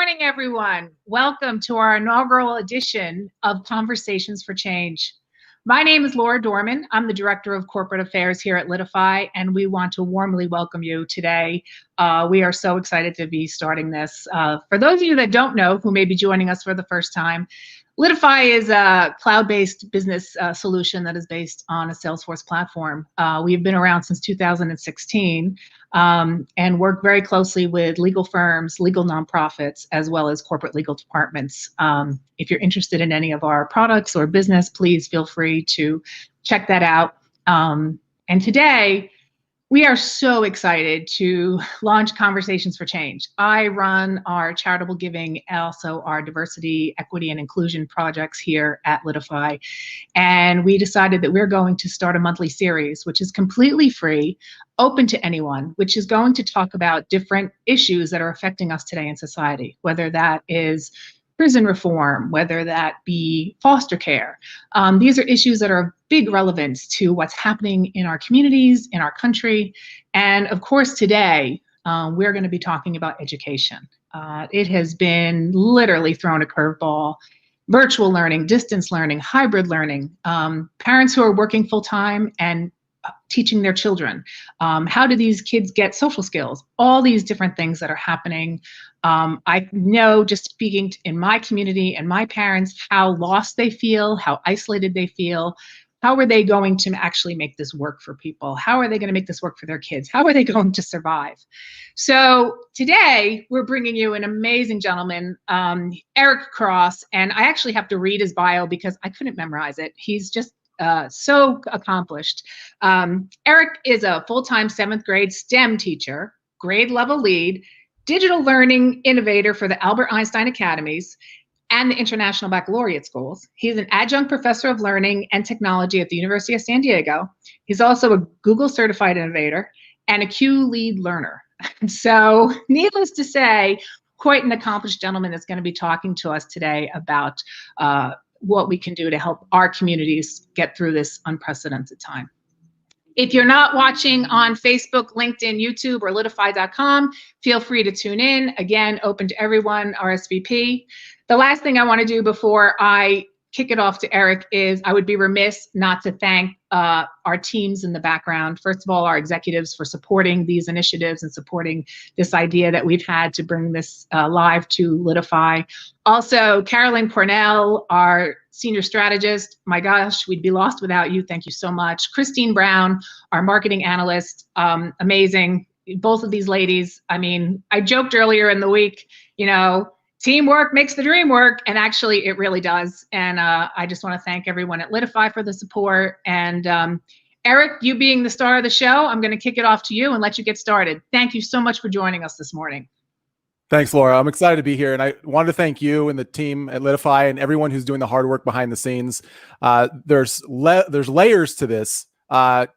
morning, everyone. Welcome to our inaugural edition of Conversations for Change. My name is Laura Dorman. I'm the Director of Corporate Affairs here at Litify, and we want to warmly welcome you today. We are so excited to be starting this. For those of you that don't know, who may be joining us for the first time, Litify is a cloud-based business solution that is based on a Salesforce platform. We've been around since 2016 and work very closely with legal firms, legal nonprofits, as well as corporate legal departments. If you're interested in any of our products or business, please feel free to check that out. And today, we are so excited to launch Conversations for Change. I run our charitable giving, also our diversity, equity, and inclusion projects here at Litify. And we decided that we're going to start a monthly series, which is completely free, open to anyone, which is going to talk about different issues that are affecting us today in society, whether that is prison reform, whether that be foster care. These are issues that are of big relevance to what's happening in our communities, in our country. And of course, today, we're going to be talking about education. It has been literally thrown a curveball. Virtual learning, distance learning, hybrid learning, parents who are working full time and teaching their children. How do these kids get social skills? All these different things that are happening. I know, just speaking in my community and my parents, how lost they feel, how isolated they feel. How are they going to actually make this work for people? How are they going to make this work for their kids? How are they going to survive? So today we're bringing you an amazing gentleman, Eric Cross, and I actually have to read his bio because I couldn't memorize it. He's just so accomplished. Eric is a full-time 7th grade STEM teacher, grade level lead, digital learning innovator for the Albert Einstein Academies and the International Baccalaureate Schools. He's an adjunct professor of learning and technology at the University of San Diego. He's also a Google certified innovator and a Q lead learner. So needless to say, quite an accomplished gentleman that's going to be talking to us today about what we can do to help our communities get through this unprecedented time. If you're not watching on Facebook, LinkedIn, YouTube, or litify.com, feel free to tune in. Again, open to everyone, RSVP. The last thing I want to do before I kick it off to Eric is I would be remiss not to thank our teams in the background. First of all, our executives for supporting these initiatives and supporting this idea that we've had to bring this live to Litify. Also, Carolyn Cornell, our senior strategist. My gosh, we'd be lost without you. Thank you so much. Christine Brown, our marketing analyst. Amazing. Both of these ladies. I mean, I joked earlier in the week, you know, teamwork makes the dream work, and actually it really does. And I just want to thank everyone at Litify for the support. And Eric, you being the star of the show, I'm going to kick it off to you and let you get started. Thank you so much for joining us this morning. Thanks, Laura. I'm excited to be here, and I wanted to thank you and the team at Litify and everyone who's doing the hard work behind the scenes. There's layers to this and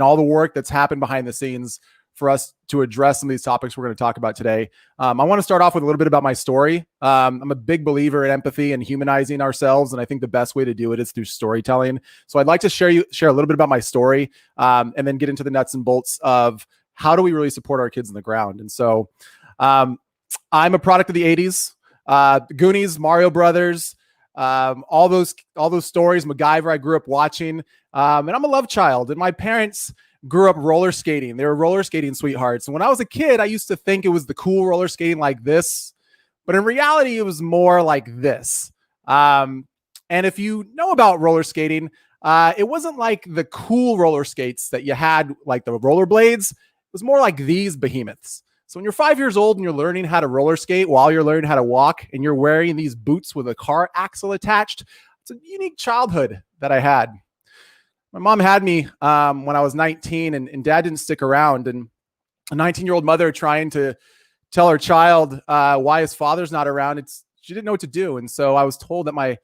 all the work that's happened behind the scenes for us to address some of these topics we're going to talk about today. I want to start off with a little bit about my story. I'm a big believer in empathy and humanizing ourselves, and I think the best way to do it is through storytelling. So I'd like to share a little bit about my story and then get into the nuts and bolts of how do we really support our kids on the ground. And so I'm a product of the 80s, Goonies, Mario Brothers, all those stories, MacGyver I grew up watching, and I'm a love child, and my parents grew up roller skating. They were roller skating sweethearts. And when I was a kid, I used to think it was the cool roller skating like this, but in reality, it was more like this. And if you know about roller skating, it wasn't like the cool roller skates that you had, like the rollerblades. It was more like these behemoths. So when you're 5 years old and you're learning how to roller skate while you're learning how to walk and you're wearing these boots with a car axle attached, it's a unique childhood that I had. My mom had me when I was 19 and dad didn't stick around, and a 19-year-old mother trying to tell her child why his father's not around, she didn't know what to do. And so I was told that my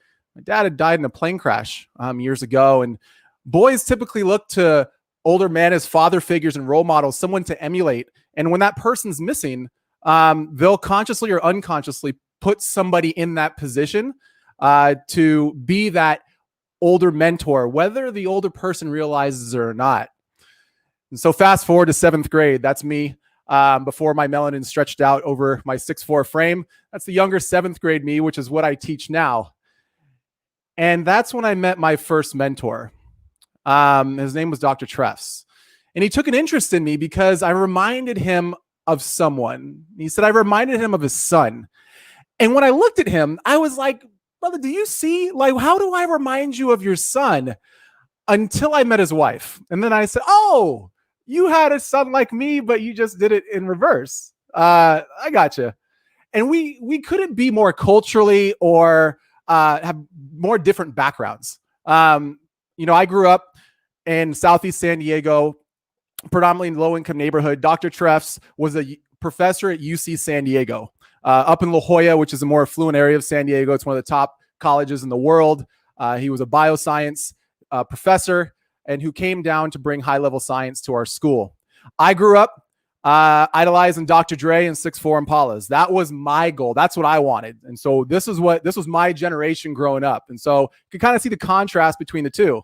dad had died in a plane crash years ago, and boys typically look to older men as father figures and role models, someone to emulate. And when that person's missing, they'll consciously or unconsciously put somebody in that position to be that older mentor, whether the older person realizes it or not. And so fast forward to 7th grade, that's me. before my melanin stretched out over my 6'4" frame. That's the younger 7th grade me, which is what I teach now. And that's when I met my first mentor. His name was Dr. Treffs. And he took an interest in me because I reminded him of someone. He said I reminded him of his son. And when I looked at him, I was like, brother, do you see? Like, how do I remind you of your son? Until I met his wife. And then I said, oh, you had a son like me, but you just did it in reverse. I gotcha. And we couldn't be more culturally or have more different backgrounds. I grew up in Southeast San Diego, predominantly in low-income neighborhood. Dr. Treffs was a professor at UC San Diego, up in La Jolla, which is a more affluent area of San Diego. It's one of the top colleges in the world. He was a bioscience professor and who came down to bring high-level science to our school. I grew up idolizing Dr. Dre and 6'4" Impalas. That was my goal. That's what I wanted. And so this was my generation growing up. And so you can kind of see the contrast between the two.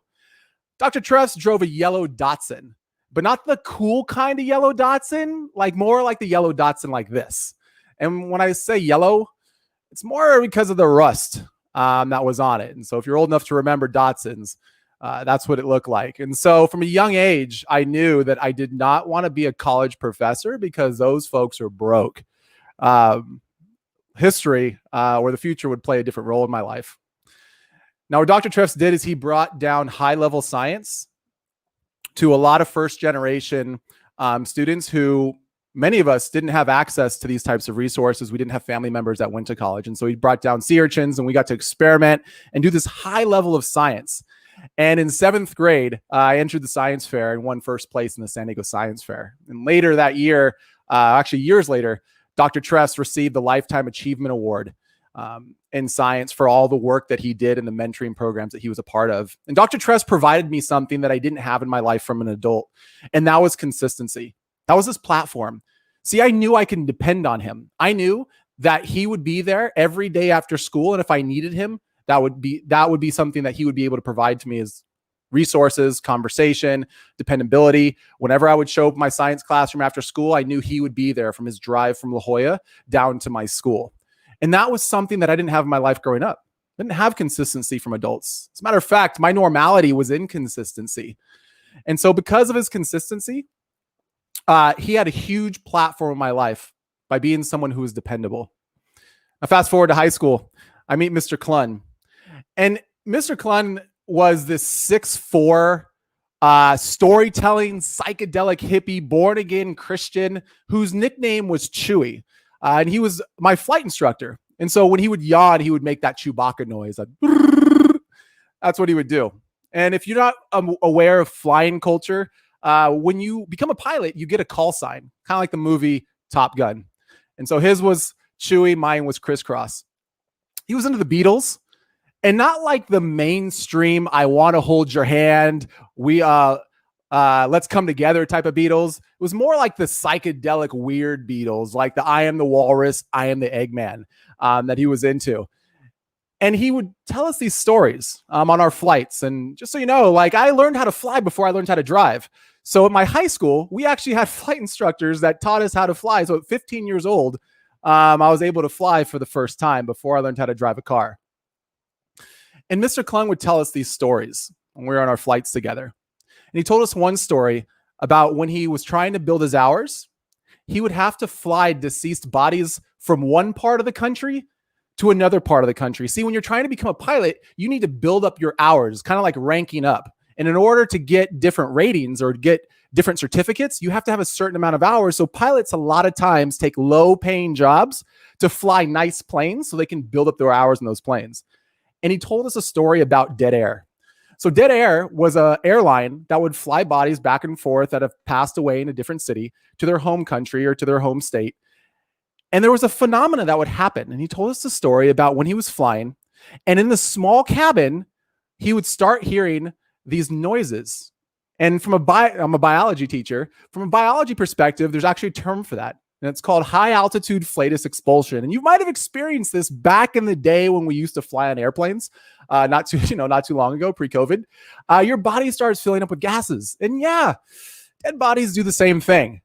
Dr. Treffs drove a yellow Datsun, but not the cool kind of yellow Datsun, like more like the yellow Datsun like this. And when I say yellow, it's more because of the rust that was on it. And so if you're old enough to remember Datsuns, that's what it looked like. And so from a young age, I knew that I did not want to be a college professor because those folks are broke. History or the future would play a different role in my life. Now, what Dr. Treffs did is he brought down high-level science to a lot of first-generation students who many of us didn't have access to these types of resources. We didn't have family members that went to college. And so he brought down sea urchins and we got to experiment and do this high level of science. And in 7th grade, I entered the science fair and won first place in the San Diego Science Fair. And later that year, actually years later, Dr. Treffs received the Lifetime Achievement Award in science for all the work that he did in the mentoring programs that he was a part of. And Dr. Treffs provided me something that I didn't have in my life from an adult, and that was consistency. That was his platform. See, I knew I could depend on him. I knew that he would be there every day after school, and if I needed him, that would be something that he would be able to provide to me as resources, conversation, dependability. Whenever I would show up in my science classroom after school, I knew he would be there from his drive from La Jolla down to my school. And that was something that I didn't have in my life growing up. I didn't have consistency from adults. As a matter of fact, my normality was inconsistency. And so because of his consistency, he had a huge platform in my life by being someone who was dependable. Now, fast forward to high school, I meet Mr. Clun. And Mr. Clun was this 6'4", storytelling, psychedelic hippie, born-again Christian whose nickname was Chewy. And he was my flight instructor. And so when he would yawn, he would make that Chewbacca noise. That's what he would do. And if you're not aware of flying culture, when you become a pilot, you get a call sign, kind of like the movie Top Gun. And so his was Chewy, mine was Crisscross. He was into the Beatles, and not like the mainstream, I want to hold your hand, we let's come together type of Beatles. It was more like the psychedelic weird Beatles, like the I Am the Walrus, I Am the Eggman that he was into. And he would tell us these stories on our flights. And just so you know, like I learned how to fly before I learned how to drive. So at my high school, we actually had flight instructors that taught us how to fly. So at 15 years old, I was able to fly for the first time before I learned how to drive a car. And Mr. Clun would tell us these stories when we were on our flights together. And he told us one story about when he was trying to build his hours, he would have to fly deceased bodies from one part of the country to another part of the country. See, when you're trying to become a pilot, you need to build up your hours, kind of like ranking up. And in order to get different ratings or get different certificates, you have to have a certain amount of hours. So pilots a lot of times take low-paying jobs to fly nice planes so they can build up their hours in those planes. And he told us a story about Dead Air. So Dead Air was an airline that would fly bodies back and forth that have passed away in a different city to their home country or to their home state. And there was a phenomena that would happen. And he told us the story about when he was flying. And in the small cabin, he would start hearing these noises. And I'm a biology teacher. From a biology perspective, there's actually a term for that. And it's called high altitude flatus expulsion. And you might have experienced this back in the day when we used to fly on airplanes, not too long ago, pre-COVID. Your body starts filling up with gases. And yeah, dead bodies do the same thing.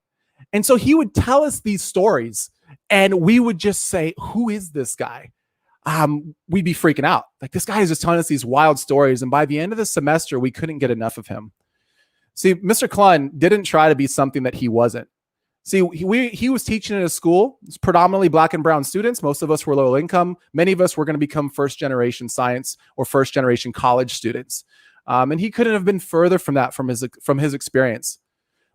And so he would tell us these stories and we would just say, who is this guy? We'd be freaking out. Like, this guy is just telling us these wild stories. And by the end of the semester, we couldn't get enough of him. See, Mr. Clun didn't try to be something that he wasn't. See, he was teaching at a school. It's predominantly Black and brown students. Most of us were low income. Many of us were going to become first generation science or first generation college students. And he couldn't have been further from that, from his experience.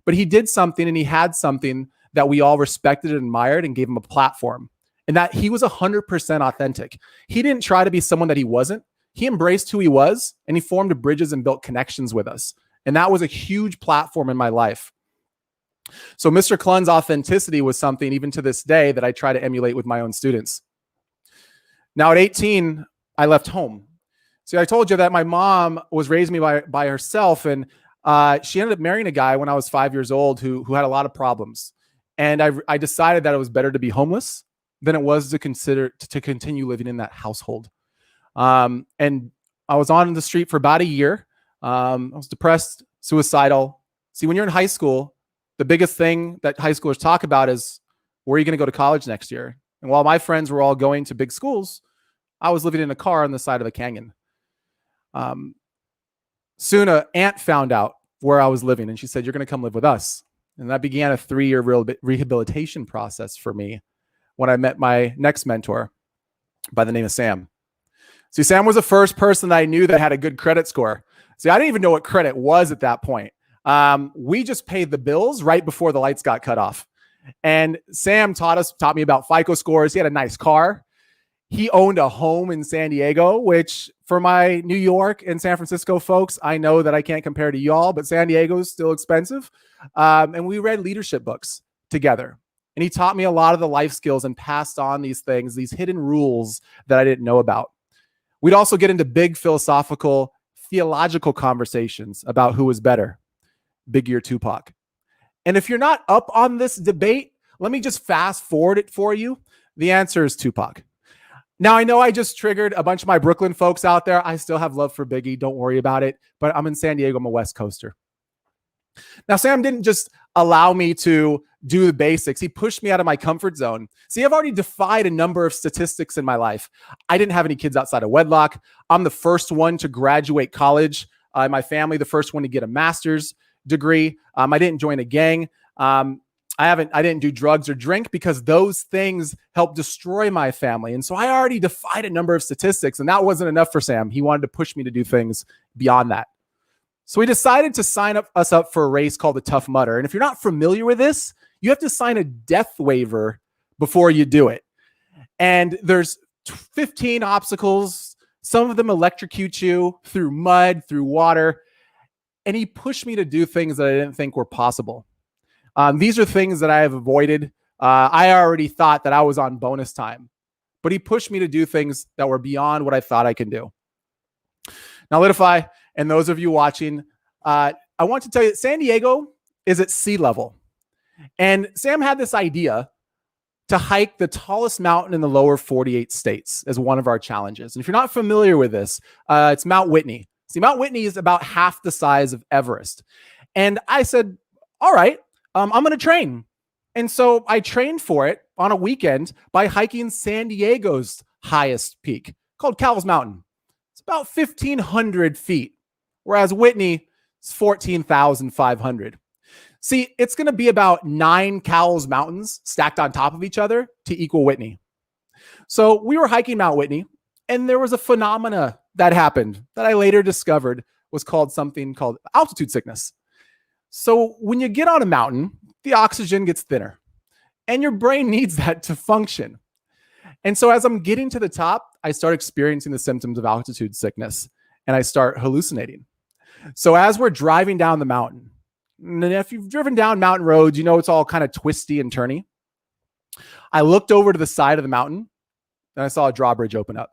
But he did something, and he had something that we all respected and admired and gave him a platform. And that he was 100% authentic. He didn't try to be someone that he wasn't. He embraced who he was, and he formed bridges and built connections with us. And that was a huge platform in my life. So Mr. Clun's authenticity was something, even to this day, that I try to emulate with my own students. Now, at 18, I left home. See, I told you that my mom was raising me by herself, and she ended up marrying a guy when I was 5 years old who had a lot of problems. And I decided that it was better to be homeless than it was to continue living in that household. And I was on the street for about a year. I was depressed, suicidal. See, when you're in high school, the biggest thing that high schoolers talk about is, where are you going to go to college next year? And while my friends were all going to big schools, I was living in a car on the side of a canyon. Soon an aunt found out where I was living, and she said, you're going to come live with us. And that began a 3-year rehabilitation process for me when I met my next mentor by the name of Sam. See, Sam was the first person that I knew that had a good credit score. See, I didn't even know what credit was at that point. We just paid the bills right before the lights got cut off. And Sam taught me about FICO scores. He had a nice car. He owned a home in San Diego, which for my New York and San Francisco folks, I know that I can't compare to y'all, but San Diego is still expensive. And we read leadership books together. And he taught me a lot of the life skills and passed on these things, these hidden rules that I didn't know about. We'd also get into big philosophical, theological conversations about who was better, Biggie or Tupac. And if you're not up on this debate, let me just fast forward it for you. The answer is Tupac. Now, I know I just triggered a bunch of my Brooklyn folks out there. I still have love for Biggie. Don't worry about it. But I'm in San Diego. I'm a West Coaster. Now, Sam didn't just allow me to do the basics. He pushed me out of my comfort zone. See, I've already defied a number of statistics in my life. I didn't have any kids outside of wedlock. I'm the first one to graduate college. My family, the first one to get a master's degree. I didn't join a gang. I didn't do drugs or drink because those things help destroy my family. And so I already defied a number of statistics, and that wasn't enough for Sam. He wanted to push me to do things beyond that. So we decided to sign us up for a race called the Tough Mudder. And if you're not familiar with this, you have to sign a death waiver before you do it. And there's 15 obstacles. Some of them electrocute you through mud, through water. And he pushed me to do things that I didn't think were possible. These are things that I have avoided. I already thought that I was on bonus time, but he pushed me to do things that were beyond what I thought I can do. Now, Litify, and those of you watching, I want to tell you that San Diego is at sea level. And Sam had this idea to hike the tallest mountain in the lower 48 states as one of our challenges. And if you're not familiar with this, it's Mount Whitney. See, Mount Whitney is about half the size of Everest. And I said, all right, I'm going to train. And so I trained for it on a weekend by hiking San Diego's highest peak called Cowles Mountain. It's about 1,500 feet, whereas Whitney is 14,500. See, it's going to be about 9 Cowles Mountains stacked on top of each other to equal Whitney. So we were hiking Mount Whitney, and there was a phenomena that happened that I later discovered was something called altitude sickness. So when you get on a mountain, the oxygen gets thinner, and your brain needs that to function. And so as I'm getting to the top, I start experiencing the symptoms of altitude sickness, and I start hallucinating. So as we're driving down the mountain, and if you've driven down mountain roads, you know it's all kind of twisty and turny. I looked over to the side of the mountain, and I saw a drawbridge open up.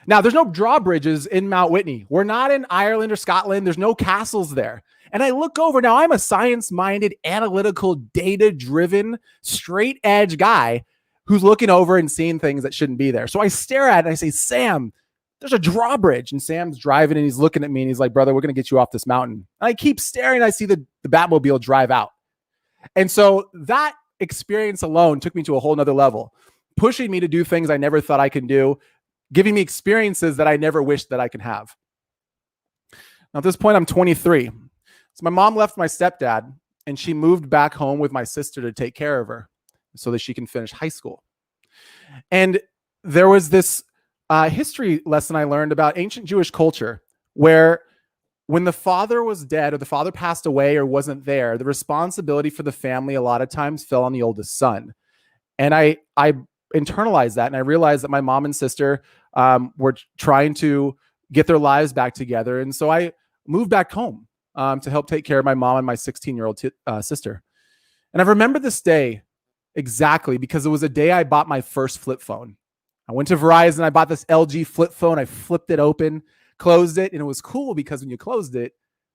Now, there's no drawbridges in Mount Whitney. We're not in Ireland or Scotland. There's no castles there. And I look over. Now, I'm a science-minded, analytical, data-driven, straight-edge guy who's looking over and seeing things that shouldn't be there. So I stare at it, and I say, Sam, there's a drawbridge. And Sam's driving, and he's looking at me, and he's like, brother, we're going to get you off this mountain. And I keep staring. I see the Batmobile drive out. And so that experience alone took me to a whole nother level, pushing me to do things I never thought I could do, giving me experiences that I never wished that I could have. Now, at this point, I'm 23. So my mom left my stepdad and she moved back home with my sister to take care of her so that she can finish high school. And there was this history lesson I learned about ancient Jewish culture where when the father was dead or the father passed away or wasn't there, the responsibility for the family a lot of times fell on the oldest son. And I internalized that, and I realized that my mom and sister were trying to get their lives back together. And so I moved back home to help take care of my mom and my 16-year-old sister. And I remember this day exactly because it was a day I bought my first flip phone. I went to Verizon, I bought this LG flip phone, I flipped it open, closed it, and it was cool because when you closed it,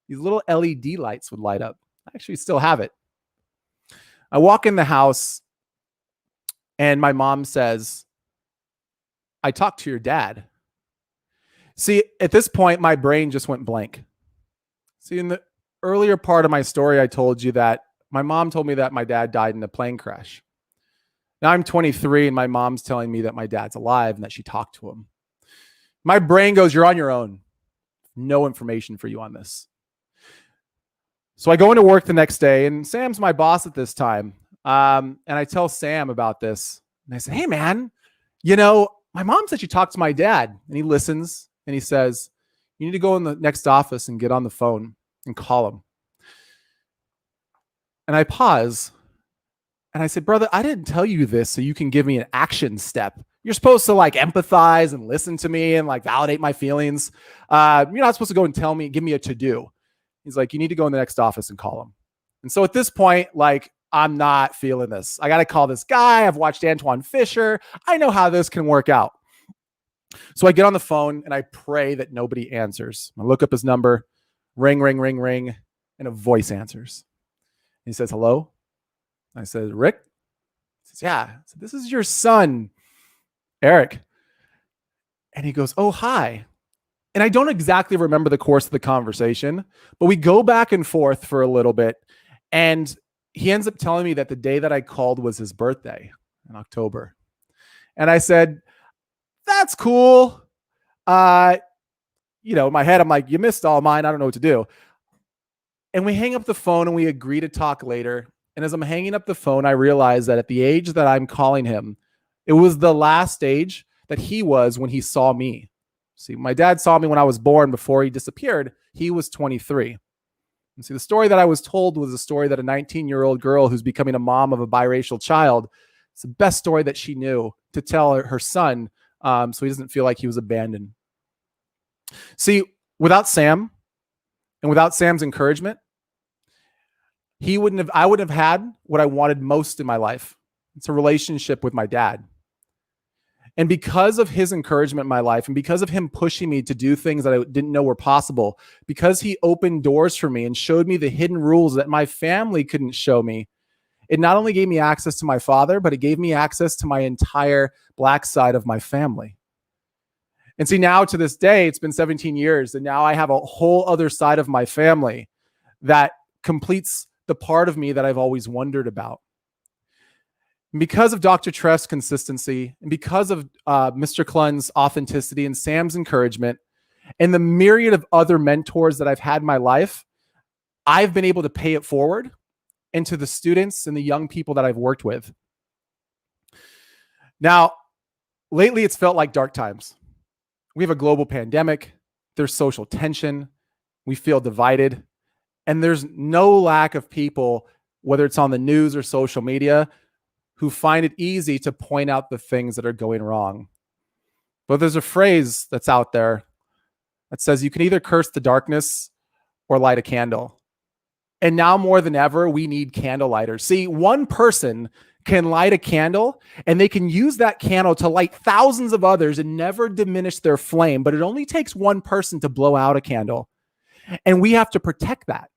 these little LED lights would light up. I actually still have it. I walk in the house and my mom says, "I talked to your dad." See, at this point, my brain just went blank. See, in the earlier part of my story, I told you that my mom told me that my dad died in a plane crash. Now I'm 23 and my mom's telling me that my dad's alive and that she talked to him. My brain goes, "You're on your own. No information for you on this." So I go into work the next day and Sam's my boss at this time. And I tell Sam about this and I say, "Hey man, my mom said she talked to my dad." And he listens and he says, "You need to go in the next office and get on the phone and call him." And I pause and I said, "Brother, I didn't tell you this so you can give me an action step. You're supposed to empathize and listen to me and validate my feelings. You're not supposed to go and give me a to-do." He's like, "You need to go in the next office and call him." And so at this point, I'm not feeling this. I got to call this guy. I've watched Antoine Fisher. I know how this can work out. So I get on the phone and I pray that nobody answers. I look up his number, ring, ring, ring, ring, and a voice answers. He says, "Hello?" I said, "Rick?" He says, "Yeah." I said, "This is your son, Eric." And he goes, "Oh, hi." And I don't exactly remember the course of the conversation, but we go back and forth for a little bit. And he ends up telling me that the day that I called was his birthday in October. And I said, "That's cool." In my head, I'm like, "You missed all mine. I don't know what to do." And we hang up the phone and we agree to talk later. And as I'm hanging up the phone, I realize that at the age that I'm calling him, it was the last age that he was when he saw me. See, my dad saw me when I was born before he disappeared. He was 23. And see, the story that I was told was a story that a 19-year-old girl who's becoming a mom of a biracial child, it's the best story that she knew to tell her son so he doesn't feel like he was abandoned. See, without Sam and without Sam's encouragement, I wouldn't have had what I wanted most in my life. It's a relationship with my dad. And because of his encouragement in my life and because of him pushing me to do things that I didn't know were possible, because he opened doors for me and showed me the hidden rules that my family couldn't show me, it not only gave me access to my father, but it gave me access to my entire Black side of my family. And see, now to this day, it's been 17 years, and now I have a whole other side of my family that completes the part of me that I've always wondered about. And because of Dr. Treff's consistency, and because of Mr. Clun's authenticity and Sam's encouragement, and the myriad of other mentors that I've had in my life, I've been able to pay it forward into the students and the young people that I've worked with. Now, lately it's felt like dark times. We have a global pandemic. There's social tension. We feel divided. And there's no lack of people, whether it's on the news or social media, who find it easy to point out the things that are going wrong. But there's a phrase that's out there that says you can either curse the darkness or light a candle. And now more than ever, we need candle lighters. See, one person can light a candle and they can use that candle to light thousands of others and never diminish their flame. But it only takes one person to blow out a candle. And we have to protect that.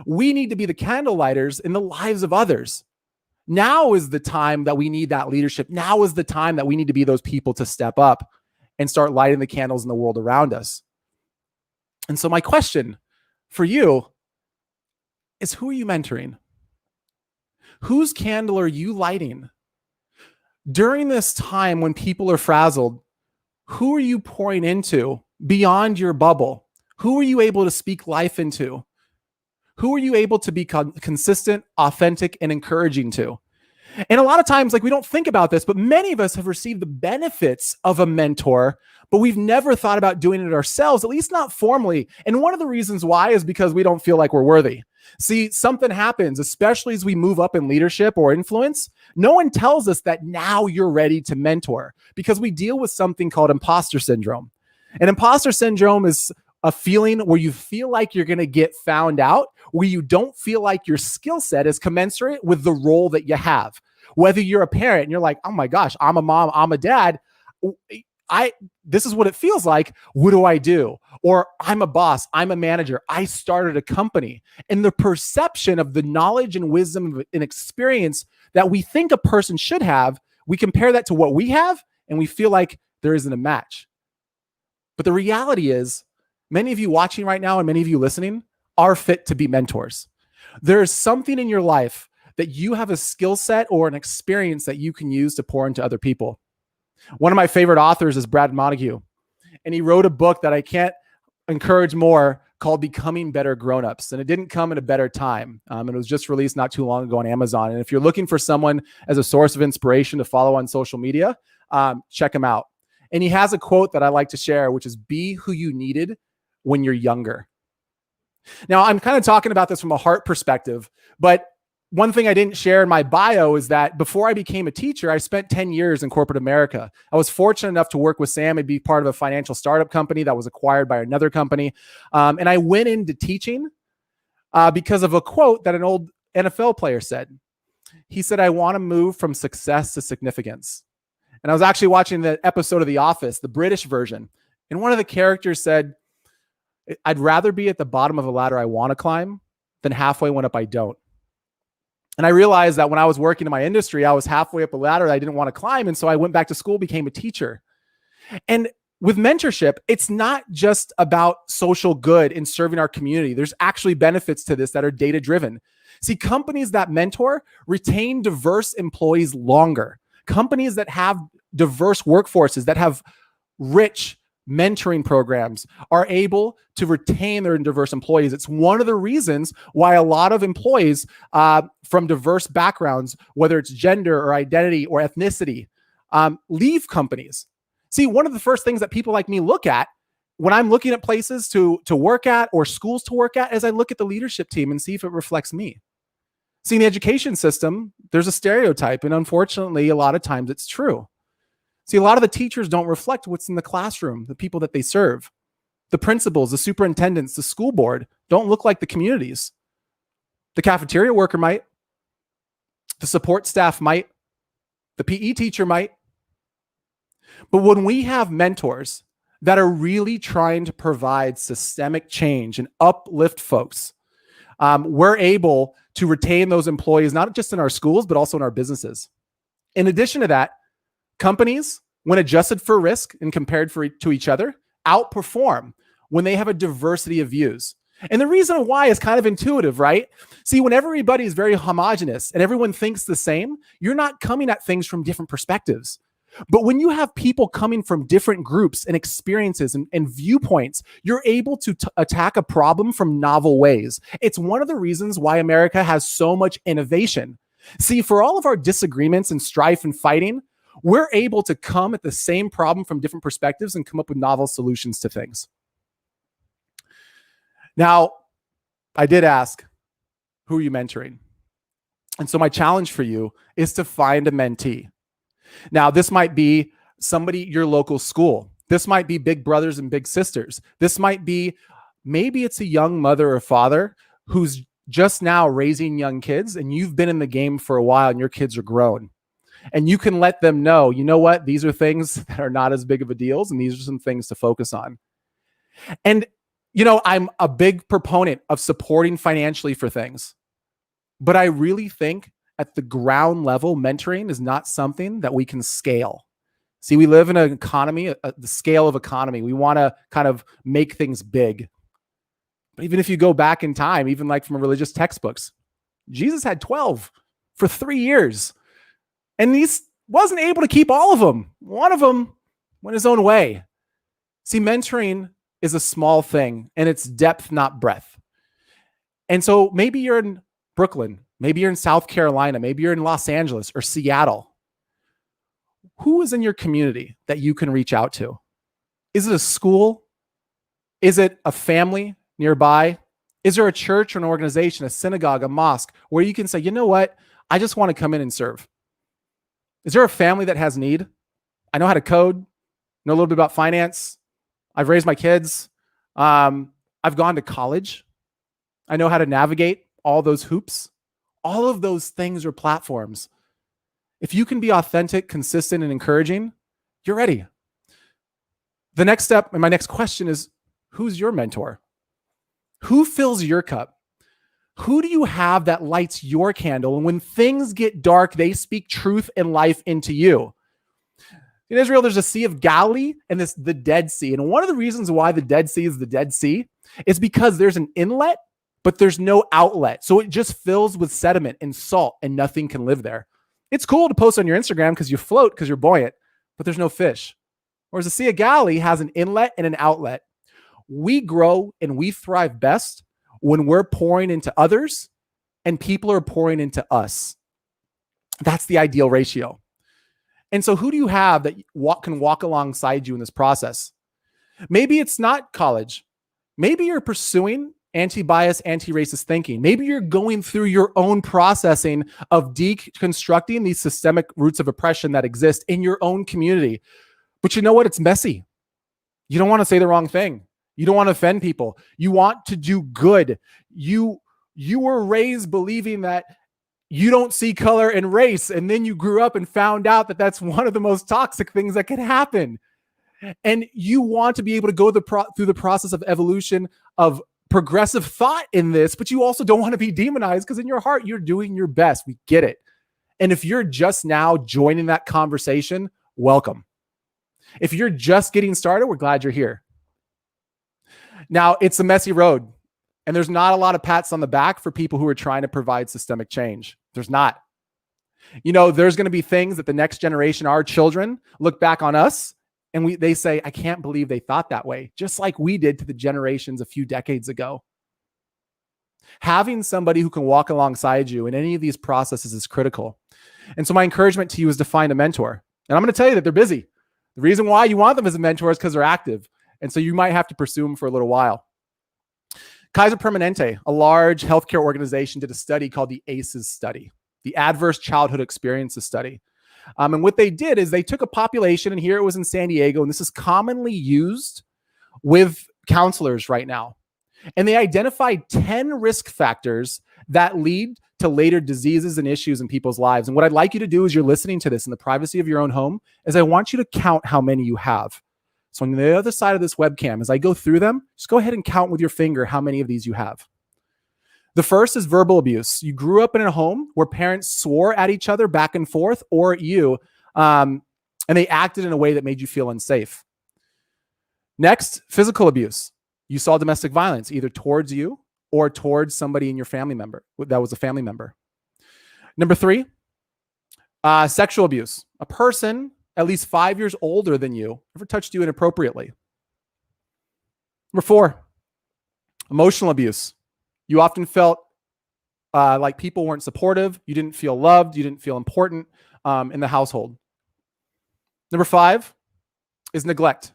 We need to be the candle lighters in the lives of others. Now is the time that we need that leadership. Now is the time that we need to be those people to step up and start lighting the candles in the world around us. And so my question for you is, who are you mentoring? Whose candle are you lighting? During this time when people are frazzled, who are you pouring into beyond your bubble? Who are you able to speak life into? Who are you able to be consistent, authentic, and encouraging to? And a lot of times, like, we don't think about this, but many of us have received the benefits of a mentor, but we've never thought about doing it ourselves, at least not formally. And one of the reasons why is because we don't feel like we're worthy. See, something happens, especially as we move up in leadership or influence. No one tells us that now you're ready to mentor, because we deal with something called imposter syndrome. And imposter syndrome is a feeling where you feel like you're going to get found out, where you don't feel like your skill set is commensurate with the role that you have. Whether you're a parent and you're like, oh my gosh, I'm a mom, I'm a dad. This is what it feels like. What do I do? Or I'm a boss, I'm a manager, I started a company. And the perception of the knowledge and wisdom and experience that we think a person should have, we compare that to what we have, and we feel like there isn't a match. But the reality is, many of you watching right now and many of you listening are fit to be mentors. There is something in your life that you have a skill set or an experience that you can use to pour into other people. One of my favorite authors is Brad Montague, and he wrote a book that I can't encourage more called Becoming Better Grownups. And it didn't come at a better time. And it was just released not too long ago on Amazon. And if you're looking for someone as a source of inspiration to follow on social media, check him out. And he has a quote that I like to share, which is, be who you needed when you're younger. Now, I'm kind of talking about this from a heart perspective, but one thing I didn't share in my bio is that before I became a teacher, I spent 10 years in corporate America. I was fortunate enough to work with Sam and be part of a financial startup company that was acquired by another company. And I went into teaching because of a quote that an old NFL player said. He said, I want to move from success to significance. And I was actually watching the episode of The Office, the British version. And one of the characters said, I'd rather be at the bottom of a ladder I want to climb than halfway one up I don't. And I realized that when I was working in my industry, I was halfway up a ladder that I didn't want to climb. And so I went back to school, became a teacher. And with mentorship, it's not just about social good and serving our community. There's actually benefits to this that are data-driven. See, companies that mentor retain diverse employees longer. Companies that have diverse workforces, that have rich mentoring programs, are able to retain their diverse employees. It's one of the reasons why a lot of employees from diverse backgrounds, whether it's gender or identity or ethnicity, leave companies. See, one of the first things that people like me look at when I'm looking at places to work at or schools to work at is I look at the leadership team and see if it reflects me. See, in the education system, there's a stereotype, and unfortunately, a lot of times it's true. See, a lot of the teachers don't reflect what's in the classroom, the people that they serve. The principals, the superintendents, the school board don't look like the communities. The cafeteria worker might. The support staff might. The PE teacher might. But when we have mentors that are really trying to provide systemic change and uplift folks, we're able to retain those employees, not just in our schools, but also in our businesses. In addition to that, companies, when adjusted for risk and compared to each other, outperform when they have a diversity of views. And the reason why is kind of intuitive, right? See, when everybody is very homogenous and everyone thinks the same, you're not coming at things from different perspectives. But when you have people coming from different groups and experiences and viewpoints, you're able to attack a problem from novel ways. It's one of the reasons why America has so much innovation. See, for all of our disagreements and strife and fighting, we're able to come at the same problem from different perspectives and come up with novel solutions to things. Now, I did ask, who are you mentoring? And so my challenge for you is to find a mentee. Now, this might be somebody, your local school. This might be big brothers and big sisters. This might be, maybe it's a young mother or father who's just now raising young kids, and you've been in the game for a while and your kids are grown. And you can let them know, you know what, these are things that are not as big of a deal, and these are some things to focus on. And, you know, I'm a big proponent of supporting financially for things, but I really think at the ground level, mentoring is not something that we can scale. See, we live in an economy, the scale of economy. We want to kind of make things big. But even if you go back in time, even like from religious textbooks, Jesus had 12 for 3 years. And he wasn't able to keep all of them. One of them went his own way. See, mentoring is a small thing, and it's depth, not breadth. And so maybe you're in Brooklyn, maybe you're in South Carolina, maybe you're in Los Angeles or Seattle. Who is in your community that you can reach out to? Is it a school? Is it a family nearby? Is there a church or an organization, a synagogue, a mosque, where you can say, you know what? I just want to come in and serve. Is there a family that has need? I know how to code, know a little bit about finance. I've raised my kids. I've gone to college. I know how to navigate all those hoops. All of those things are platforms. If you can be authentic, consistent, and encouraging, you're ready. The next step, and my next question is, who's your mentor? Who fills your cup? Who do you have that lights your candle? And when things get dark, they speak truth and life into you. In Israel, there's a Sea of Galilee and the Dead Sea. And one of the reasons why the Dead Sea is the Dead Sea is because there's an inlet, but there's no outlet. So it just fills with sediment and salt and nothing can live there. It's cool to post on your Instagram because you float, because you're buoyant, but there's no fish. Whereas the Sea of Galilee has an inlet and an outlet. We grow and we thrive best when we're pouring into others and people are pouring into us. That's the ideal ratio. And so who do you have that can walk alongside you in this process? Maybe it's not college. Maybe you're pursuing anti-bias, anti-racist thinking. Maybe you're going through your own processing of deconstructing these systemic roots of oppression that exist in your own community. But you know what? It's messy. You don't want to say the wrong thing. You don't want to offend people. You want to do good. You were raised believing that you don't see color and race, and then you grew up and found out that that's one of the most toxic things that can happen. And you want to be able to go through the process of evolution of progressive thought in this, but you also don't want to be demonized because in your heart, you're doing your best. We get it. And if you're just now joining that conversation, welcome. If you're just getting started, we're glad you're here. Now, it's a messy road, and there's not a lot of pats on the back for people who are trying to provide systemic change. There's not. You know, there's going to be things that the next generation, our children, look back on us and they say, I can't believe they thought that way, just like we did to the generations a few decades ago. Having somebody who can walk alongside you in any of these processes is critical. And so my encouragement to you is to find a mentor. And I'm going to tell you that they're busy. The reason why you want them as a mentor is because they're active. And so you might have to pursue them for a little while. Kaiser Permanente, a large healthcare organization, did a study called the ACEs study, the Adverse Childhood Experiences study. And what they did is they took a population, and here it was in San Diego, and this is commonly used with counselors right now. And they identified 10 risk factors that lead to later diseases and issues in people's lives. And what I'd like you to do as you're listening to this in the privacy of your own home is I want you to count how many you have. So on the other side of this webcam, as I go through them, just go ahead and count with your finger how many of these you have. The first is verbal abuse. You grew up in a home where parents swore at each other back and forth or at you, and they acted in a way that made you feel unsafe. Next, physical abuse. You saw domestic violence either towards you or towards somebody in your family member that was a family member. Number 3, sexual abuse. A person at least 5 years older than you ever touched you inappropriately. Number 4, emotional abuse. You often felt like people weren't supportive. You didn't feel loved. You didn't feel important in the household. Number 5 is neglect.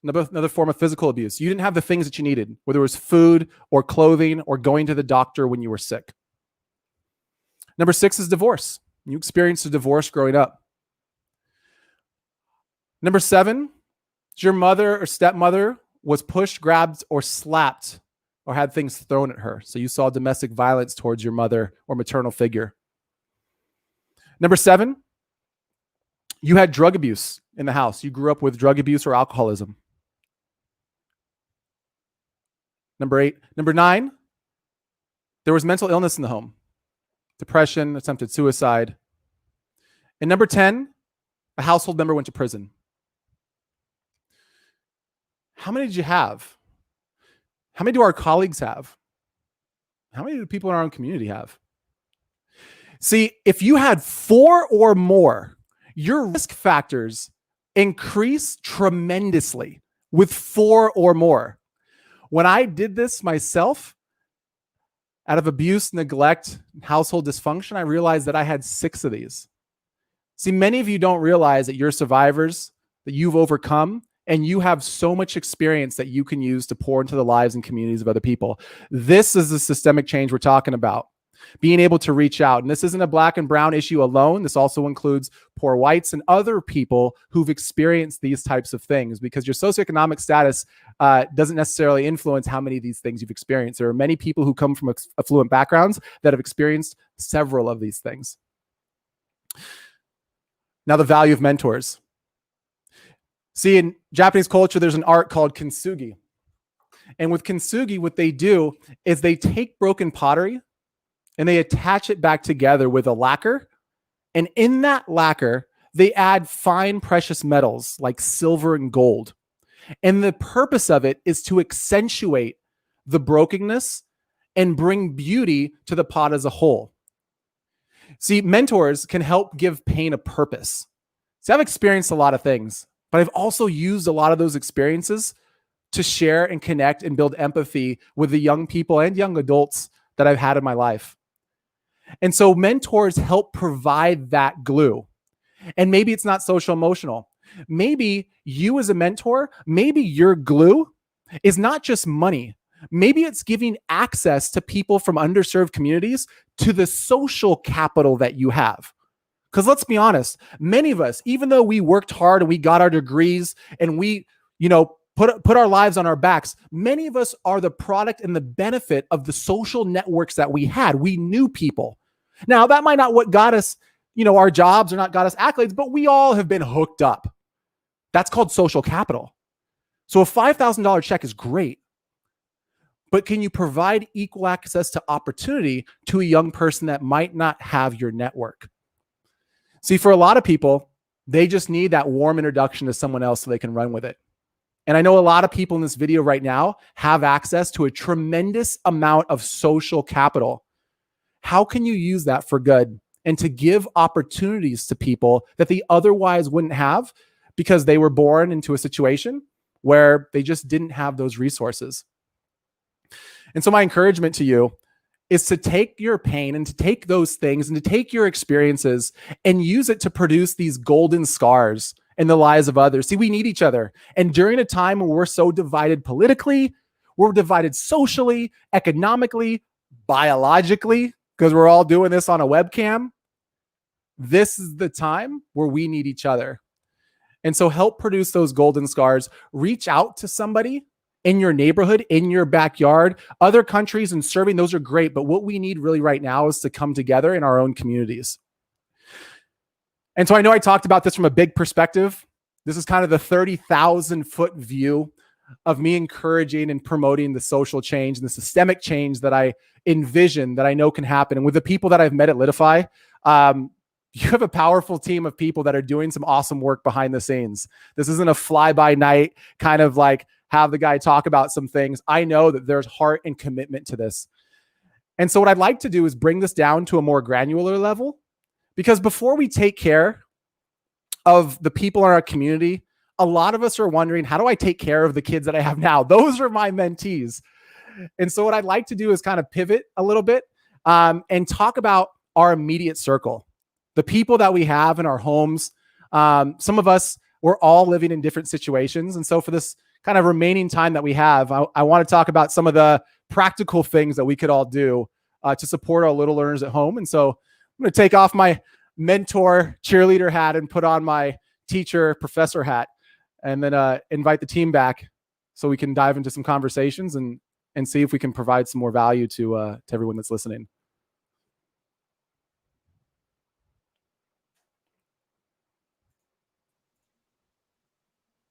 Another form of physical abuse. You didn't have the things that you needed, whether it was food or clothing or going to the doctor when you were sick. Number 6 is divorce. You experienced a divorce growing up. Number 7 is your mother or stepmother was pushed, grabbed, or slapped or had things thrown at her. So you saw domestic violence towards your mother or maternal figure. Number 7, you had drug abuse in the house. You grew up with drug abuse or alcoholism. Number 8. Number 9, there was mental illness in the home. Depression, attempted suicide. And number 10, a household member went to prison. How many did you have? How many do our colleagues have? How many do people in our own community have? See, if you had 4 or more, your risk factors increase tremendously with 4 or more. When I did this myself, out of abuse, neglect, household dysfunction, I realized that I had 6 of these. See, many of you don't realize that you're survivors, that you've overcome, and you have so much experience that you can use to pour into the lives and communities of other people. This is the systemic change we're talking about. Being able to reach out. And this isn't a black and brown issue alone. This also includes poor whites and other people who've experienced these types of things, because your socioeconomic status doesn't necessarily influence how many of these things you've experienced. There are many people who come from affluent backgrounds that have experienced several of these things. Now, the value of mentors. See, in Japanese culture, there's an art called kintsugi. And with kintsugi, what they do is they take broken pottery and they attach it back together with a lacquer. And in that lacquer, they add fine precious metals like silver and gold. And the purpose of it is to accentuate the brokenness and bring beauty to the pot as a whole. See, mentors can help give pain a purpose. See, I've experienced a lot of things, but I've also used a lot of those experiences to share and connect and build empathy with the young people and young adults that I've had in my life. And so mentors help provide that glue. And maybe it's not social emotional. Maybe you as a mentor, maybe your glue is not just money. Maybe it's giving access to people from underserved communities to the social capital that you have. Because let's be honest, many of us, even though we worked hard and we got our degrees and we, put our lives on our backs, many of us are the product and the benefit of the social networks that we had. We knew people. Now, that might not what got us, our jobs or not got us accolades, but we all have been hooked up. That's called social capital. So a $5,000 check is great. But can you provide equal access to opportunity to a young person that might not have your network? See, for a lot of people, they just need that warm introduction to someone else so they can run with it. And I know a lot of people in this video right now have access to a tremendous amount of social capital. How can you use that for good and to give opportunities to people that they otherwise wouldn't have because they were born into a situation where they just didn't have those resources? And so my encouragement to you is to take your pain and to take those things and to take your experiences and use it to produce these golden scars in the lives of others. See, we need each other. And during a time when we're so divided politically, we're divided socially, economically, biologically, because we're all doing this on a webcam, this is the time where we need each other. And so help produce those golden scars. Reach out to somebody in your neighborhood, in your backyard. Other countries and serving, those are great. But what we need really right now is to come together in our own communities. And so I know I talked about this from a big perspective. This is kind of the 30,000 foot view of me encouraging and promoting the social change and the systemic change that I envision, that I know can happen. And with the people that I've met at Litify, you have a powerful team of people that are doing some awesome work behind the scenes. This isn't a fly-by-night kind of like have the guy talk about some things. I know that there's heart and commitment to this. And so what I'd like to do is bring this down to a more granular level, because before we take care of the people in our community, a lot of us are wondering, how do I take care of the kids that I have now? Those are my mentees. And so what I'd like to do is kind of pivot a little bit and talk about our immediate circle, the people that we have in our homes. Some of us, we're all living in different situations. And so for this kind of remaining time that we have, I want to talk about some of the practical things that we could all do to support our little learners at home. And so I'm going to take off my mentor cheerleader hat and put on my teacher professor hat, and then invite the team back so we can dive into some conversations and see if we can provide some more value to everyone that's listening.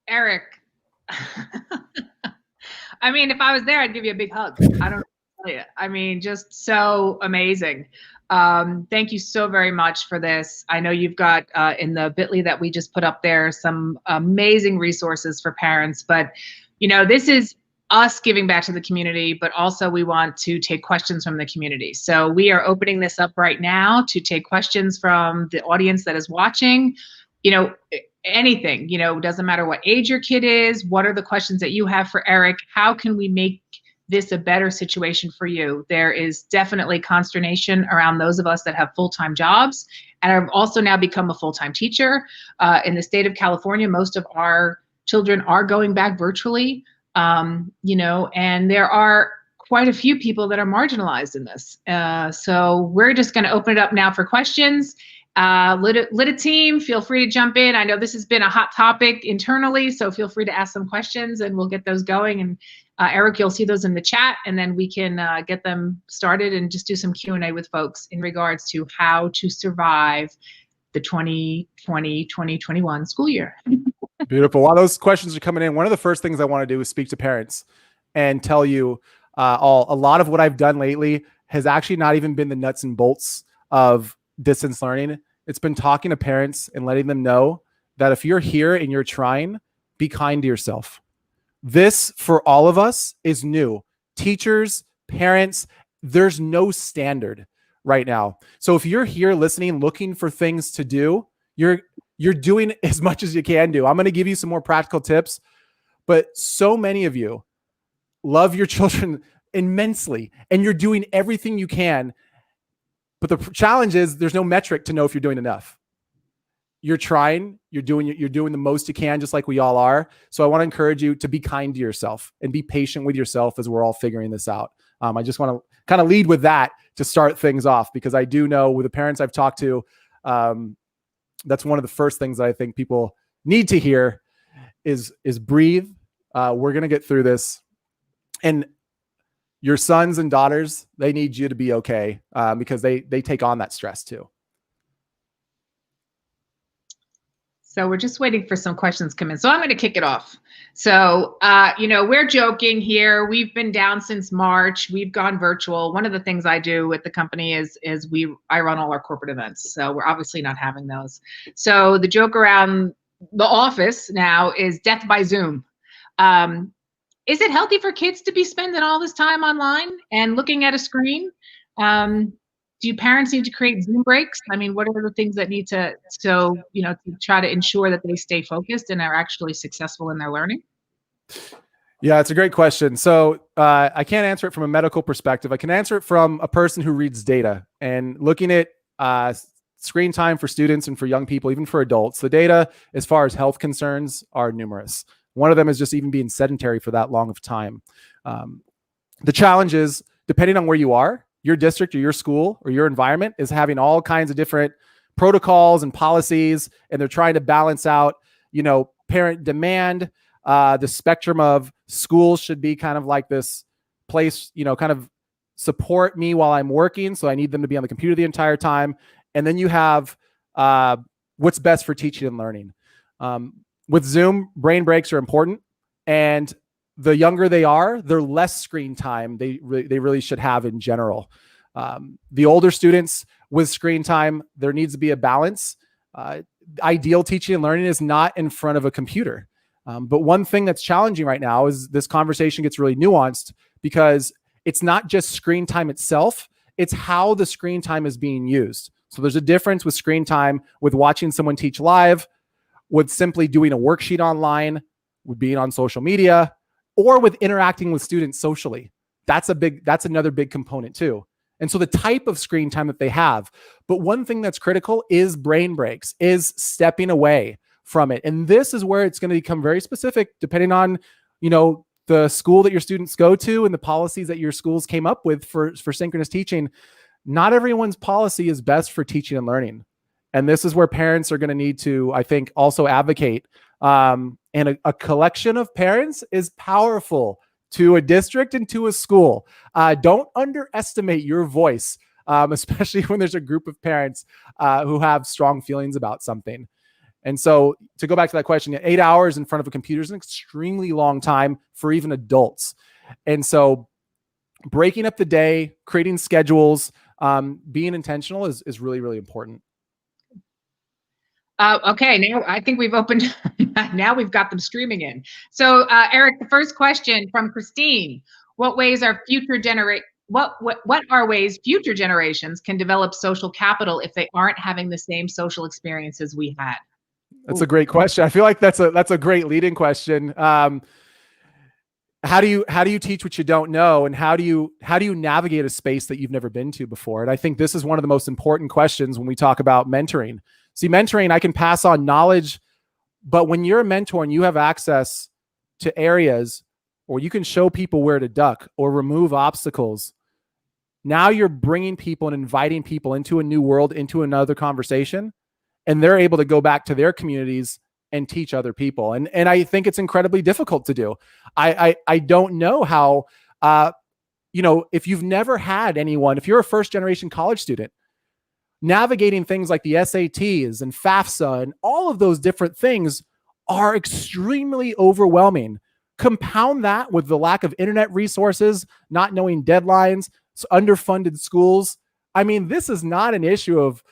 Eric. I mean, if I was there, I'd give you a big hug. I don't know what to tell you. I mean, just so amazing. Thank you so very much for this. I know you've got in the bit.ly that we just put up there some amazing resources for parents, but this is us giving back to the community, but also we want to take questions from the community. So we are opening this up right now to take questions from the audience that is watching. You know, anything, you know, doesn't matter what age your kid is. What are the questions that you have for Eric? How can we make this a better situation for you? There is definitely consternation around those of us that have full-time jobs. And I've also now become a full-time teacher. In the state of California, most of our children are going back virtually. You know, and there are quite a few people that are marginalized in this. So we're just going to open it up now for questions. Lita team, feel free to jump in. I know this has been a hot topic internally, so feel free to ask some questions and we'll get those going. And Eric, you'll see those in the chat, and then we can get them started and just do some Q&A with folks in regards to how to survive the 2020-2021 school year. Beautiful. While those questions are coming in, one of the first things I want to do is speak to parents and tell you a lot of what I've done lately has actually not even been the nuts and bolts of distance learning. It's been talking to parents and letting them know that if you're here and you're trying, be kind to yourself. This, for all of us, is new. Teachers, parents, there's no standard right now. So if you're here listening, looking for things to do, you're doing as much as you can do. I'm going to give you some more practical tips, but so many of you love your children immensely and you're doing everything you can. But the challenge is there's no metric to know if you're doing enough. You're trying, you're doing the most you can, just like we all are. So I want to encourage you to be kind to yourself and be patient with yourself as we're all figuring this out. I just want to kind of lead with that to start things off, because I do know with the parents I've talked to, that's one of the first things that I think people need to hear is breathe. We're going to get through this. And your sons and daughters, they need you to be okay, because they take on that stress too. So we're just waiting for some questions to come in. So I'm going to kick it off. So, you know, we're joking here. We've been down since March. We've gone virtual. One of the things I do with the company is I run all our corporate events. So we're obviously not having those. So the joke around the office now is death by Zoom. Is it healthy for kids to be spending all this time online and looking at a screen? Do parents need to create Zoom breaks? I mean, what are the things that need to try to ensure that they stay focused and are actually successful in their learning? Yeah, it's a great question. So I can't answer it from a medical perspective. I can answer it from a person who reads data and looking at screen time for students and for young people, even for adults. The data, as far as health concerns, are numerous. One of them is just even being sedentary for that long of time. The challenge is, depending on where you are, your district or your school or your environment is having all kinds of different protocols and policies, and they're trying to balance out, you know, parent demand. The spectrum of schools should be kind of like this place, you know, kind of support me while I'm working. So I need them to be on the computer the entire time. And then you have what's best for teaching and learning. With Zoom, brain breaks are important. And the younger they are, the less screen time they really should have in general. The older students with screen time, there needs to be a balance. Ideal teaching and learning is not in front of a computer. But one thing that's challenging right now is this conversation gets really nuanced, because it's not just screen time itself, it's how the screen time is being used. So there's a difference with screen time with watching someone teach live, with simply doing a worksheet online, with being on social media, or with interacting with students socially. That's another big component too. And so the type of screen time that they have. But one thing that's critical is brain breaks, is stepping away from it. And this is where it's going to become very specific depending on, you know, the school that your students go to and the policies that your schools came up with for synchronous teaching. Not everyone's policy is best for teaching and learning. And this is where parents are going to need to, I think, also advocate. And a collection of parents is powerful to a district and to a school. Don't underestimate your voice, especially when there's a group of parents who have strong feelings about something. And so to go back to that question, 8 hours in front of a computer is an extremely long time for even adults. And so breaking up the day, creating schedules, being intentional is really, really important. Okay, now I think we've opened, now we've got them streaming in. So, Eric, the first question from Christine, what ways are what are ways future generations can develop social capital if they aren't having the same social experiences we had? That's a great question. I feel like that's a great leading question. How do you teach what you don't know, and how do you navigate a space that you've never been to before? And I think this is one of the most important questions when we talk about mentoring. See, mentoring, I can pass on knowledge, but when you're a mentor and you have access to areas, or you can show people where to duck or remove obstacles, now you're bringing people and inviting people into a new world, into another conversation, and they're able to go back to their communities and teach other people. And I think it's incredibly difficult to do. I don't know how, if you've never had anyone, if you're a first generation college student, navigating things like the SATs and FAFSA and all of those different things are extremely overwhelming. Compound that with the lack of internet resources, not knowing deadlines, underfunded schools. I mean, this is not an issue of,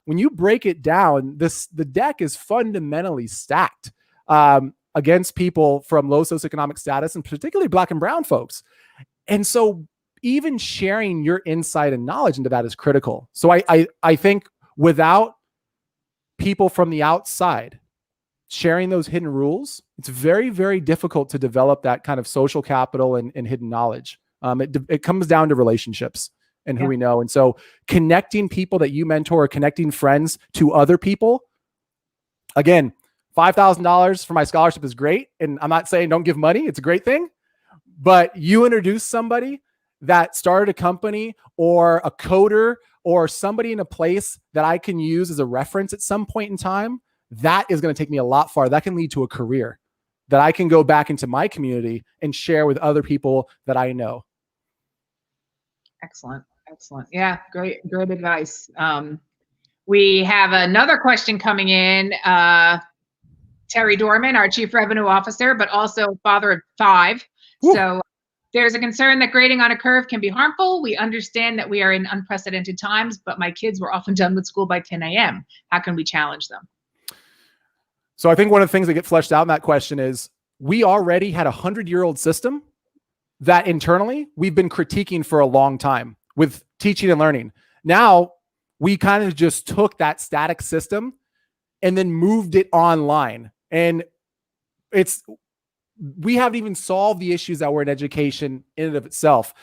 when you break it down, the deck is fundamentally stacked against people from low socioeconomic status, and particularly Black and brown folks. And so even sharing your insight and knowledge into that is critical. So I think without people from the outside sharing those hidden rules, it's very, very difficult to develop that kind of social capital and hidden knowledge. It comes down to relationships and who we know. And so connecting people that you mentor, or connecting friends to other people, again, $5,000 for my scholarship is great. And I'm not saying don't give money. It's a great thing. But you introduce somebody that started a company, or a coder, or somebody in a place that I can use as a reference at some point in time, that is going to take me a lot farther. That can lead to a career that I can go back into my community and share with other people that I know. Excellent. Yeah, great advice. We have another question coming in. Terry Dorman, our Chief Revenue Officer, but also father of 5. Woo. So there's a concern that grading on a curve can be harmful. We understand that we are in unprecedented times, but my kids were often done with school by 10 a.m. How can we challenge them? So I think one of the things that get fleshed out in that question is, we already had a 100-year-old system that internally we've been critiquing for a long time with teaching and learning. Now we kind of just took that static system and then moved it online. And we haven't even solved the issues that were in education in and of itself.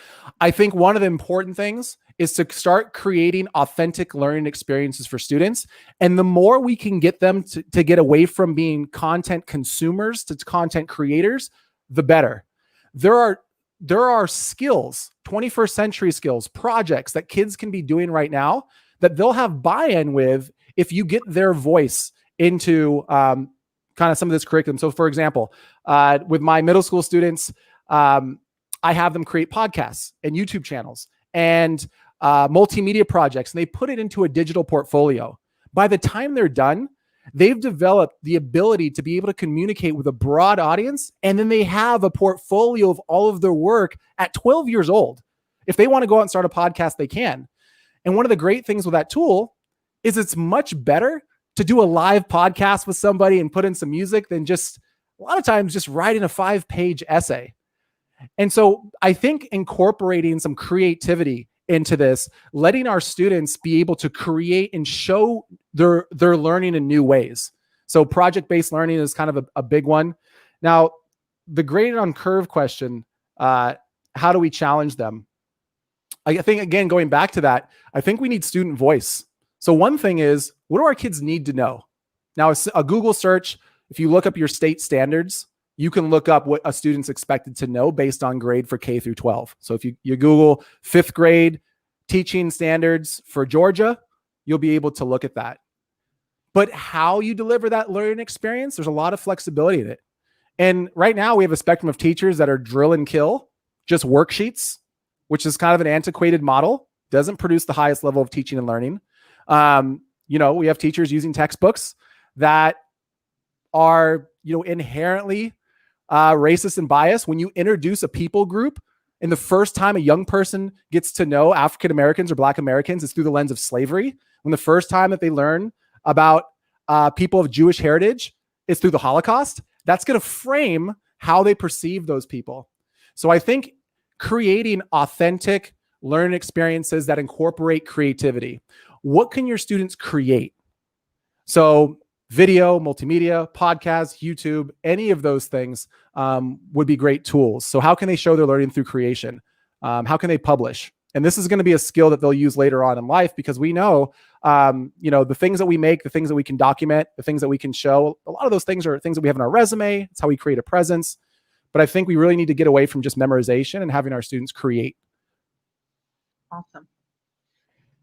I think one of the important things is to start creating authentic learning experiences for students. And the more we can get them to get away from being content consumers to content creators, the better. There are skills, 21st century skills, projects that kids can be doing right now that they'll have buy-in with if you get their voice into kind of some of this curriculum. So for example, with my middle school students, I have them create podcasts and YouTube channels and multimedia projects, and they put it into a digital portfolio. By the time they're done, they've developed the ability to be able to communicate with a broad audience, and then they have a portfolio of all of their work at 12 years old. If they want to go out and start a podcast, they can. And one of the great things with that tool is it's much better to do a live podcast with somebody and put in some music than just, a lot of times, just writing a 5-page essay. And so I think incorporating some creativity into this, letting our students be able to create and show their learning in new ways. So project-based learning is kind of a big one. Now, the graded on curve question, how do we challenge them? I think, again, going back to that, I think we need student voice. So one thing is, what do our kids need to know? Now, a Google search, if you look up your state standards, you can look up what a student's expected to know based on grade for K through 12. So if you Google 5th grade teaching standards for Georgia, you'll be able to look at that. But how you deliver that learning experience, there's a lot of flexibility in it. And right now we have a spectrum of teachers that are drill and kill, just worksheets, which is kind of an antiquated model, doesn't produce the highest level of teaching and learning. We have teachers using textbooks that are, inherently racist and biased. When you introduce a people group, and the first time a young person gets to know African Americans or Black Americans is through the lens of slavery, when the first time that they learn about people of Jewish heritage is through the Holocaust, that's going to frame how they perceive those people. So I think creating authentic learning experiences that incorporate creativity. What can your students create? So video, multimedia, podcasts, YouTube, any of those things would be great tools. So how can they show their learning through creation? How can they publish? And this is going to be a skill that they'll use later on in life, because we know, the things that we make, the things that we can document, the things that we can show, a lot of those things are things that we have in our resume. It's how we create a presence. But I think we really need to get away from just memorization and having our students create. Awesome.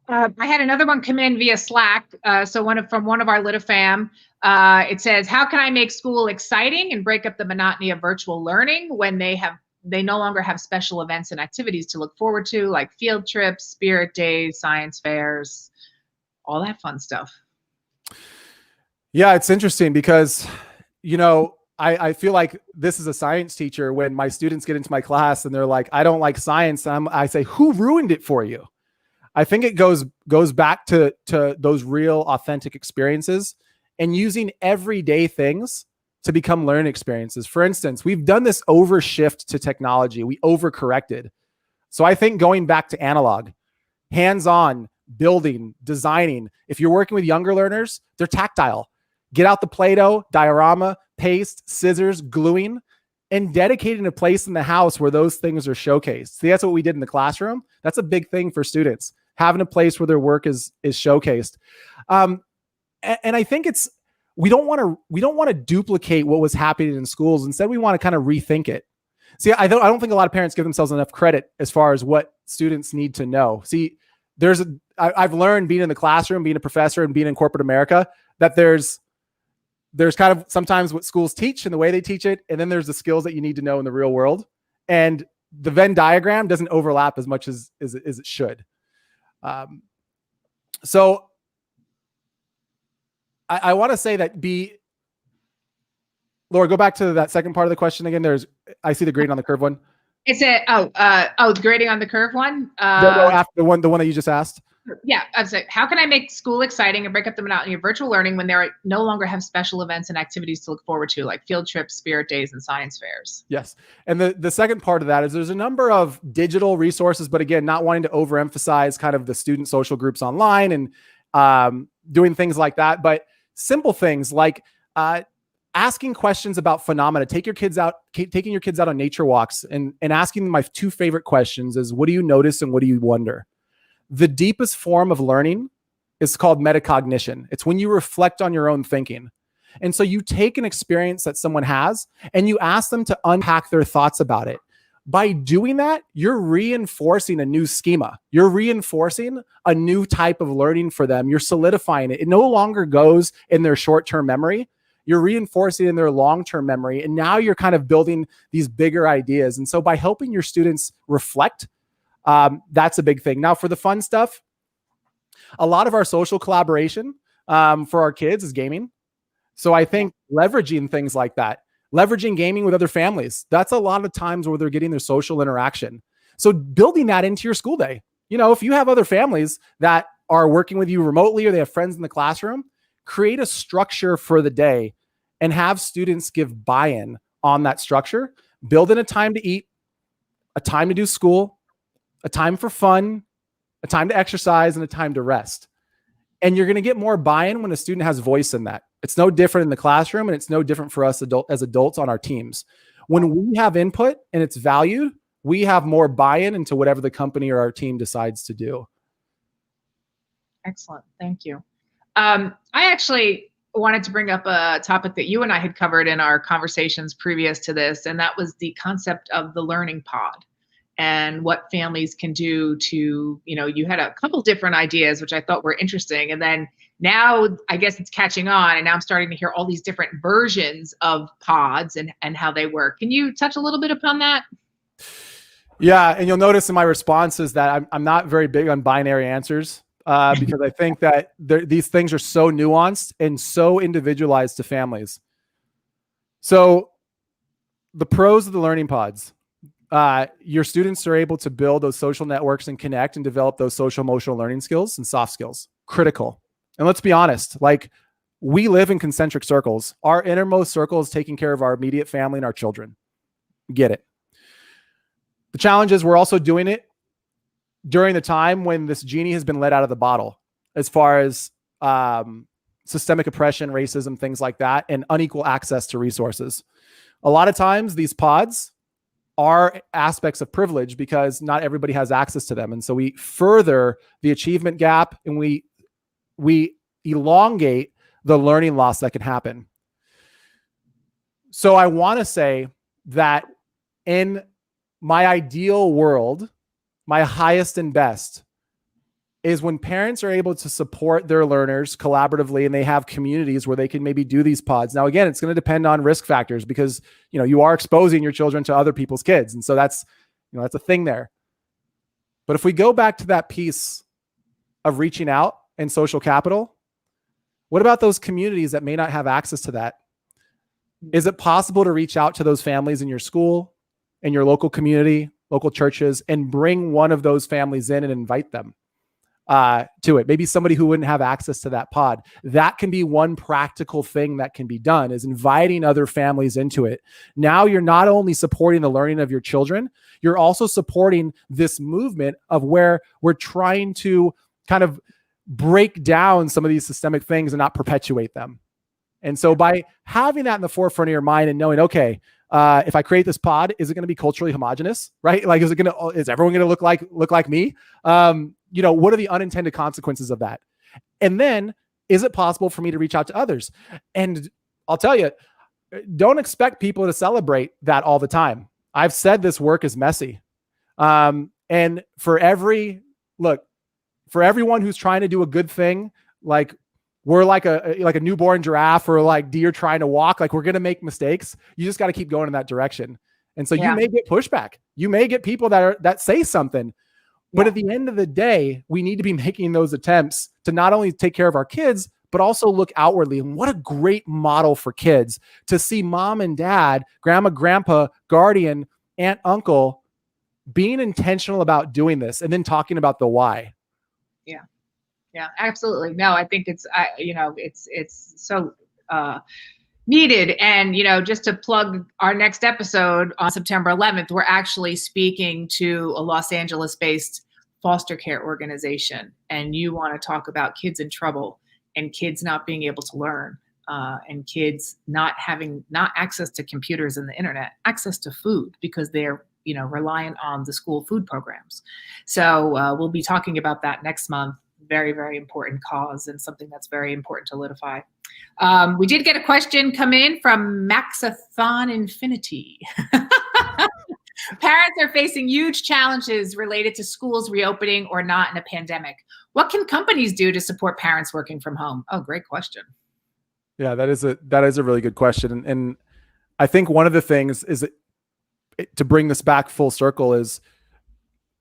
I had another one come in via Slack. From one of our Litifam, it says, how can I make school exciting and break up the monotony of virtual learning when they no longer have special events and activities to look forward to, like field trips, spirit days, science fairs, all that fun stuff? Yeah, it's interesting because, I feel like this is a science teacher when my students get into my class and they're like, I don't like science. And I say, who ruined it for you? I think it goes back to those real authentic experiences and using everyday things to become learning experiences. For instance, we've done this overshift to technology. We overcorrected. So I think going back to analog, hands-on, building, designing. If you're working with younger learners, they're tactile. Get out the Play-Doh, diorama, paste, scissors, gluing, and dedicating a place in the house where those things are showcased. See, that's what we did in the classroom. That's a big thing for students, having a place where their work is showcased. And I think we don't want to duplicate what was happening in schools. Instead, we want to kind of rethink it. See, I don't think a lot of parents give themselves enough credit as far as what students need to know. See, I've learned being in the classroom, being a professor, and being in corporate America, that there's kind of sometimes what schools teach and the way they teach it, and then there's the skills that you need to know in the real world. And the Venn diagram doesn't overlap as much as it should. So I want to say that Laura, go back to that second part of the question again. I see the grading on the curve one. It's the grading on the curve one. After the one that you just asked. Yeah, I was like, how can I make school exciting and break up the monotony of virtual learning when they no longer have special events and activities to look forward to, like field trips, spirit days, and science fairs? Yes. And the second part of that is there's a number of digital resources, but again, not wanting to overemphasize kind of the student social groups online and doing things like that. But simple things like asking questions about phenomena. Taking your kids out on nature walks and asking them my two favorite questions is, what do you notice and what do you wonder? The deepest form of learning is called metacognition. It's when you reflect on your own thinking. And so you take an experience that someone has and you ask them to unpack their thoughts about it. By doing that, you're reinforcing a new schema. You're reinforcing a new type of learning for them. You're solidifying it. It no longer goes in their short-term memory. You're reinforcing in their long-term memory. And now you're kind of building these bigger ideas. And so by helping your students reflect, that's a big thing. Now, for the fun stuff, a lot of our social collaboration for our kids is gaming. So I think leveraging things like that, leveraging gaming with other families, that's a lot of times where they're getting their social interaction. So building that into your school day. If you have other families that are working with you remotely or they have friends in the classroom, create a structure for the day and have students give buy-in on that structure. Build in a time to eat, a time to do school, a time for fun, a time to exercise, and a time to rest. And you're going to get more buy-in when a student has voice in that. It's no different in the classroom, and it's no different for us as adults on our teams. When we have input and it's valued, we have more buy-in into whatever the company or our team decides to do. Excellent. Thank you. I actually wanted to bring up a topic that you and I had covered in our conversations previous to this, and that was the concept of the learning pod and what families can do to, you had a couple different ideas, which I thought were interesting. And then now I guess it's catching on, and now I'm starting to hear all these different versions of pods and how they work. Can you touch a little bit upon that? Yeah. And you'll notice in my responses that I'm not very big on binary answers. Because I think that these things are so nuanced and so individualized to families. So the pros of the learning pods, your students are able to build those social networks and connect and develop those social emotional learning skills and soft skills. Critical. And let's be honest, like we live in concentric circles. Our innermost circle is taking care of our immediate family and our children. Get it. The challenge is we're also doing it during the time when this genie has been let out of the bottle, as far as systemic oppression, racism, things like that, and unequal access to resources. A lot of times these pods are aspects of privilege because not everybody has access to them. And so we further the achievement gap, and we elongate the learning loss that can happen. So I want to say that in my ideal world, my highest and best is when parents are able to support their learners collaboratively and they have communities where they can maybe do these pods. Now, again, it's going to depend on risk factors because, you are exposing your children to other people's kids. And so that's a thing there. But if we go back to that piece of reaching out and social capital, what about those communities that may not have access to that? Is it possible to reach out to those families in your school, in your local community, local churches, and bring one of those families in and invite them to it? Maybe somebody who wouldn't have access to that pod. That can be one practical thing that can be done, is inviting other families into it. Now you're not only supporting the learning of your children, you're also supporting this movement of where we're trying to kind of break down some of these systemic things and not perpetuate them. And so by having that in the forefront of your mind and knowing, okay, if I create this pod, is it going to be culturally homogenous, right? Like, is everyone going to look like me? What are the unintended consequences of that? And then, is it possible for me to reach out to others? And I'll tell you, don't expect people to celebrate that all the time. I've said this work is messy. And for everyone who's trying to do a good thing, like we're like a newborn giraffe or like deer trying to walk, like we're going to make mistakes. You just got to keep going in that direction. And so you may get pushback. You may get people that say something, but at the end of the day, we need to be making those attempts to not only take care of our kids, but also look outwardly. And what a great model for kids to see mom and dad, grandma, grandpa, guardian, aunt, uncle, being intentional about doing this and then talking about the why. Yeah, absolutely. No, I think it's so needed. And, just to plug our next episode on September 11th, we're actually speaking to a Los Angeles-based foster care organization. And you want to talk about kids in trouble and kids not being able to learn and kids not access to computers and the internet, access to food because they're, reliant on the school food programs. So we'll be talking about that next month. Very, very important cause and something that's very important to Litify. We did get a question come in from Maxathon Infinity. Parents are facing huge challenges related to schools reopening or not in a pandemic. What can companies do to support parents working from home? Oh, great question. Yeah, that is a really good question. And I think one of the things is to bring this back full circle is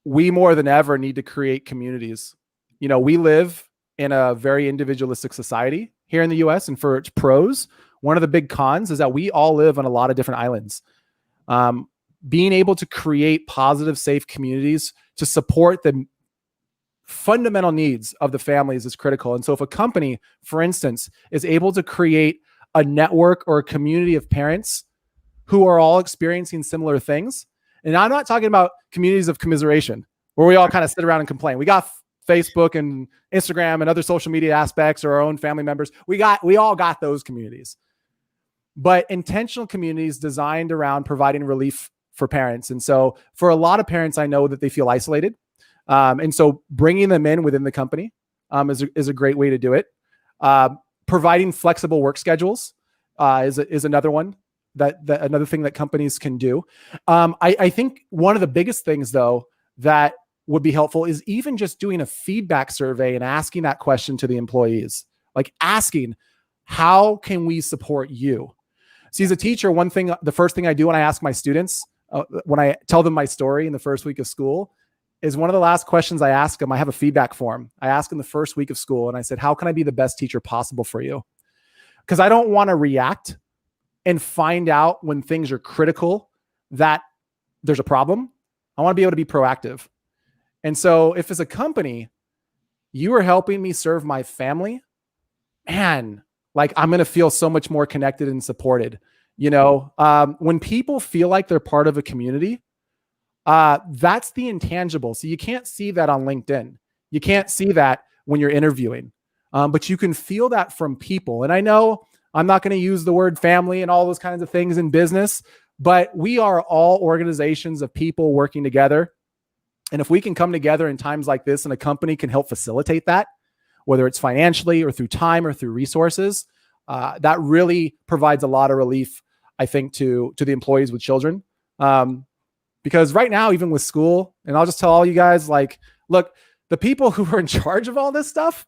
we more than ever need to create communities. We live in a very individualistic society here in the US, and for its pros, one of the big cons is that we all live on a lot of different islands. Being able to create positive, safe communities to support the fundamental needs of the families is critical. And so if a company, for instance, is able to create a network or a community of parents who are all experiencing similar things, and I'm not talking about communities of commiseration where we all kind of sit around and complain. We got Facebook and Instagram and other social media aspects, or our own family members. We all got those communities, but intentional communities designed around providing relief for parents. And so for a lot of parents, I know that they feel isolated. And so bringing them in within the company is a great way to do it. Providing flexible work schedules is another one another thing that companies can do. I think one of the biggest things though, that would be helpful is even just doing a feedback survey and asking that question to the employees, like asking, how can we support you? See, as a teacher, the first thing I do when I ask my students, when I tell them my story in the first week of school, is one of the last questions I ask them. I have a feedback form. I ask them the first week of school, and I said, how can I be the best teacher possible for you? Because I don't want to react and find out when things are critical that there's a problem. I want to be able to be proactive. And so if as a company, you are helping me serve my family, man, like I'm going to feel so much more connected and supported. You know, when people feel like they're part of a community, that's the intangible. So you can't see that on LinkedIn. You can't see that when you're interviewing, but you can feel that from people. And I know I'm not going to use the word family and all those kinds of things in business, but we are all organizations of people working together. And if we can come together in times like this and a company can help facilitate that, whether it's financially or through time or through resources, that really provides a lot of relief, I think, to the employees with children. Because right now, even with school, and I'll just tell all you guys, like, look, the people who are in charge of all this stuff,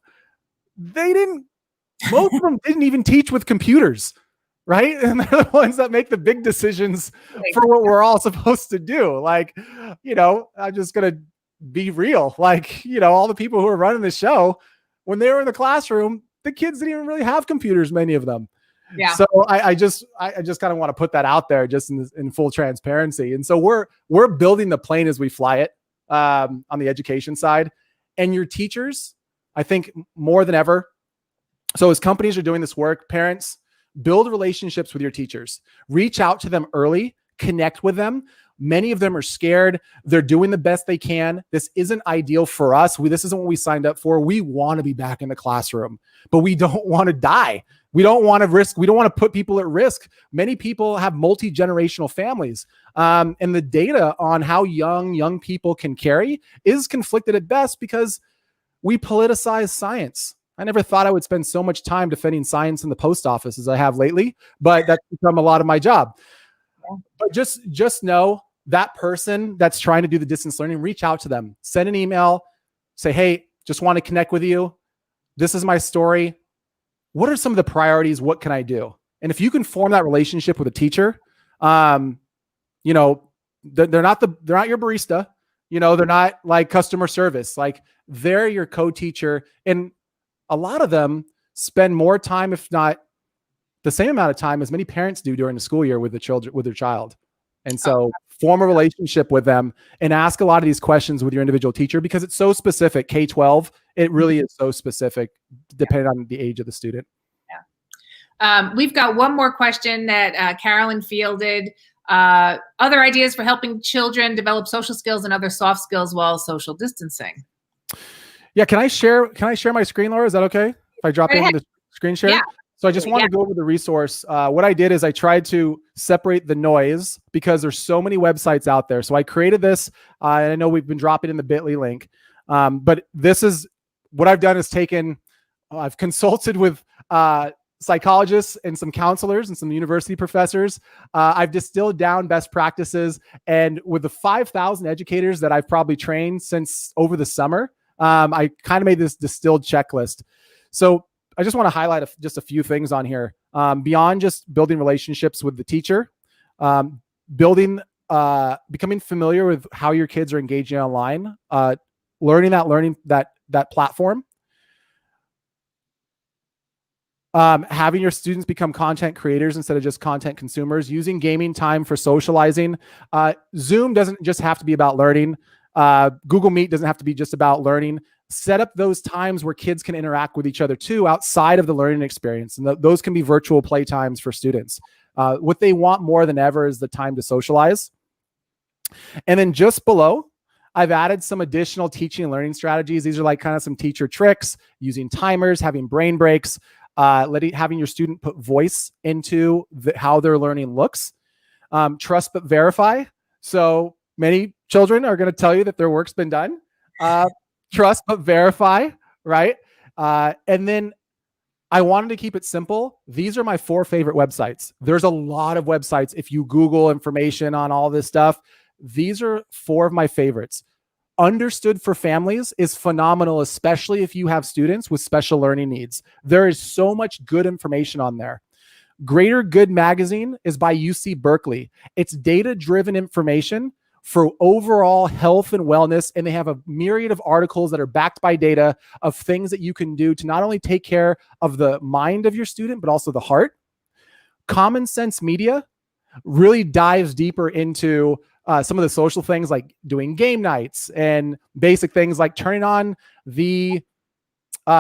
most of them didn't even teach with computers, right? And they're the ones that make the big decisions for what we're all supposed to do. Like, you know, I'm just going to be real. Like, you know, all the people who are running the show, when they were in the classroom, the kids didn't even really have computers, many of them. Yeah. So I just kind of want to put that out there just in full transparency. And so we're building the plane as we fly it on the education side. And your teachers, I think more than ever. So as companies are doing this work, parents, build relationships with your teachers. Reach out to them early, connect with them. Many of them are scared. They're doing the best they can. This isn't ideal for us. This isn't what we signed up for. We want to be back in the classroom, but we don't want to die. We don't want to risk. We don't want to put people at risk. Many people have multi-generational families. And the data on how young people can carry is conflicted at best because we politicize science. I never thought I would spend so much time defending science in the post office as I have lately, but that's become a lot of my job. But just know that person that's trying to do the distance learning, reach out to them, send an email, say, hey, just want to connect with you. This is my story. What are some of the priorities? What can I do? And if you can form that relationship with a teacher, you know, they're not your barista, you know, they're not like customer service, like they're your co-teacher. And a lot of them spend more time, if not the same amount of time as many parents do during the school year with their child. And so form a relationship with them and ask a lot of these questions with your individual teacher because it's so specific. K-12, it really is so specific depending on the age of the student. Yeah. We've got one more question that Carolyn fielded. Other ideas for helping children develop social skills and other soft skills while social distancing. Yeah. Can I share my screen, Laura? Is that okay? If I drop in the screen share? Yeah. So I just want to go over the resource. What I did is I tried to separate the noise because there's so many websites out there. So I created this, and I know we've been dropping in the bit.ly link, but this is what I've done is I've consulted with psychologists and some counselors and some university professors. I've distilled down best practices, and with the 5,000 educators that I've probably trained since over the summer, I kind of made this distilled checklist. So I just want to highlight just a few things on here. Beyond just building relationships with the teacher, becoming familiar with how your kids are engaging online, learning that platform, having your students become content creators instead of just content consumers, using gaming time for socializing. Zoom doesn't just have to be about learning. Google Meet doesn't have to be just about learning. Set up those times where kids can interact with each other too, outside of the learning experience. And those can be virtual play times for students. What they want more than ever is the time to socialize. And then just below, I've added some additional teaching and learning strategies. These are like kind of some teacher tricks, using timers, having brain breaks, having your student put voice into how their learning looks. Trust but verify. So many children are going to tell you that their work's been done. Trust but verify, right? And then I wanted to keep it simple. These are my 4 favorite websites. There's a lot of websites. If you Google information on all this stuff, these are 4 of my favorites. Understood for Families is phenomenal, especially if you have students with special learning needs. There is so much good information on there. Greater Good Magazine is by UC Berkeley. It's data-driven information for overall health and wellness, and they have a myriad of articles that are backed by data of things that you can do to not only take care of the mind of your student, but also the heart. Common Sense Media really dives deeper into some of the social things like doing game nights and basic things like turning on the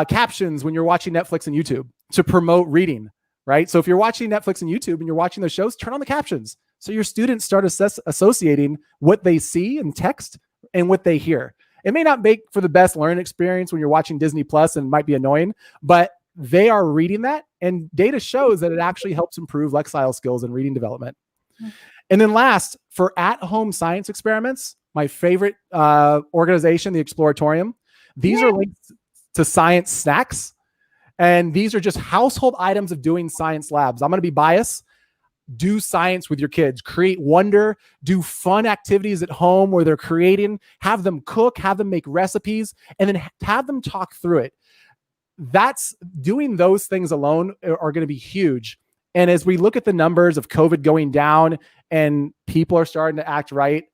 captions when you're watching Netflix and YouTube. to promote reading, right? So if you're watching Netflix and YouTube and you're watching those shows, turn on the captions. So your students start associating what they see in text and what they hear. It may not make for the best learning experience when you're watching Disney Plus and might be annoying, but they are reading that, and data shows that it actually helps improve lexile skills and reading development. And then last, for at-home science experiments, my favorite organization, the Exploratorium, these are links to science snacks. And these are just household items of doing science labs. I'm going to be biased. Do science with your kids. Create wonder. Do fun activities at home where they're creating. Have them cook. Have them make recipes. And then have them talk through it. That's doing those things alone are going to be huge. And as we look at the numbers of COVID going down and people are starting to act right,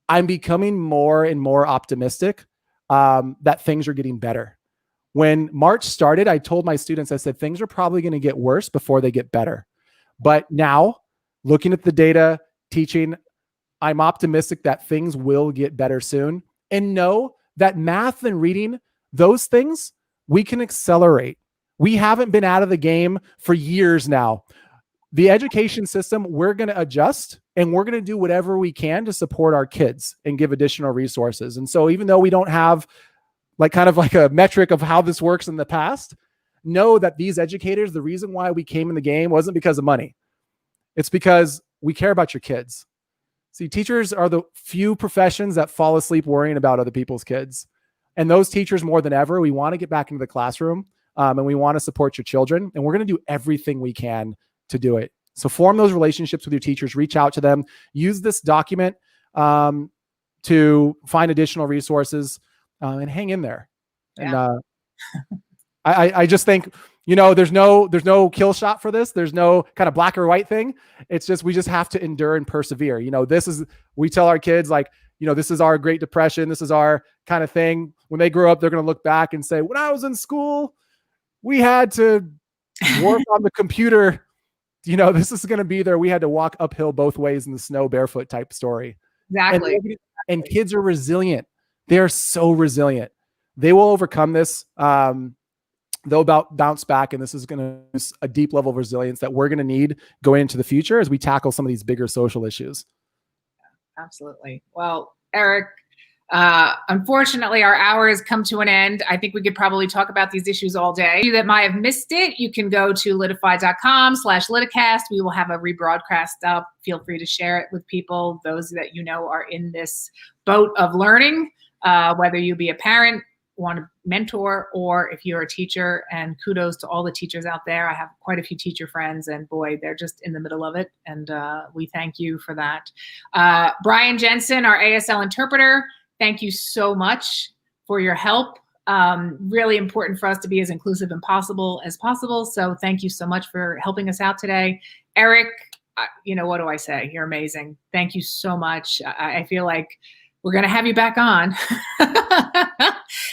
I'm becoming more and more optimistic that things are getting better. When March started, I told my students, I said, things are probably going to get worse before they get better. But now, looking at the data, teaching, I'm optimistic that things will get better soon. And know that math and reading, those things, we can accelerate. We haven't been out of the game for years now. The education system, we're going to adjust, and we're going to do whatever we can to support our kids and give additional resources. And so even though we don't have kind of like a metric of how this works in the past, know that these educators, the reason why we came in the game wasn't because of money. It's because we care about your kids. See, teachers are the few professions that fall asleep worrying about other people's kids. And those teachers, more than ever, we want to get back into the classroom, and we want to support your children. And we're going to do everything we can to do it. So form those relationships with your teachers, reach out to them, use this document to find additional resources, and hang in there. Yeah. And I just think, there's no kill shot for this. There's no kind of black or white thing. It's just, we just have to endure and persevere. We tell our kids, this is our Great Depression. This is our kind of thing. When they grow up, they're going to look back and say, when I was in school, we had to work on the computer. This is going to be there. We had to walk uphill both ways in the snow barefoot type story. Exactly. And kids are resilient. They are so resilient. They will overcome this. They'll bounce back. And this is going to be a deep level of resilience that we're going to need going into the future as we tackle some of these bigger social issues. Absolutely. Well, Eric, unfortunately, our hour has come to an end. I think we could probably talk about these issues all day. You that might have missed it, you can go to litify.com/liticast. We will have a rebroadcast up. Feel free to share it with people, those that are in this boat of learning, whether you be a parent, want to mentor, or if you're a teacher. And kudos to all the teachers out there. I have quite a few teacher friends, and boy, they're just in the middle of it. And we thank you for that. Brian Jensen, our ASL interpreter, thank you so much for your help. Really important for us to be as inclusive and as possible. So thank you so much for helping us out today. Eric, what do I say? You're amazing. Thank you so much. I feel like we're going to have you back on.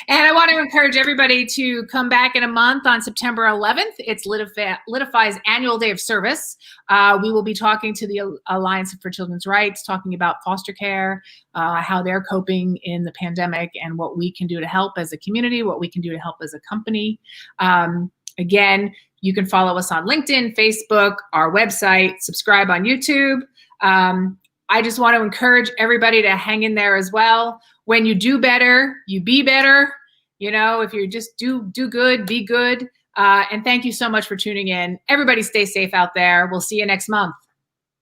And I want to encourage everybody to come back in a month on September 11th. It's Litify's annual day of service. We will be talking to the Alliance for Children's Rights, talking about foster care, how they're coping in the pandemic, and what we can do to help as a community, what we can do to help as a company. Again, you can follow us on LinkedIn, Facebook, our website, subscribe on YouTube. I just want to encourage everybody to hang in there as well. When you do better, you be better. If you just do good, be good. And thank you so much for tuning in. Everybody stay safe out there. We'll see you next month.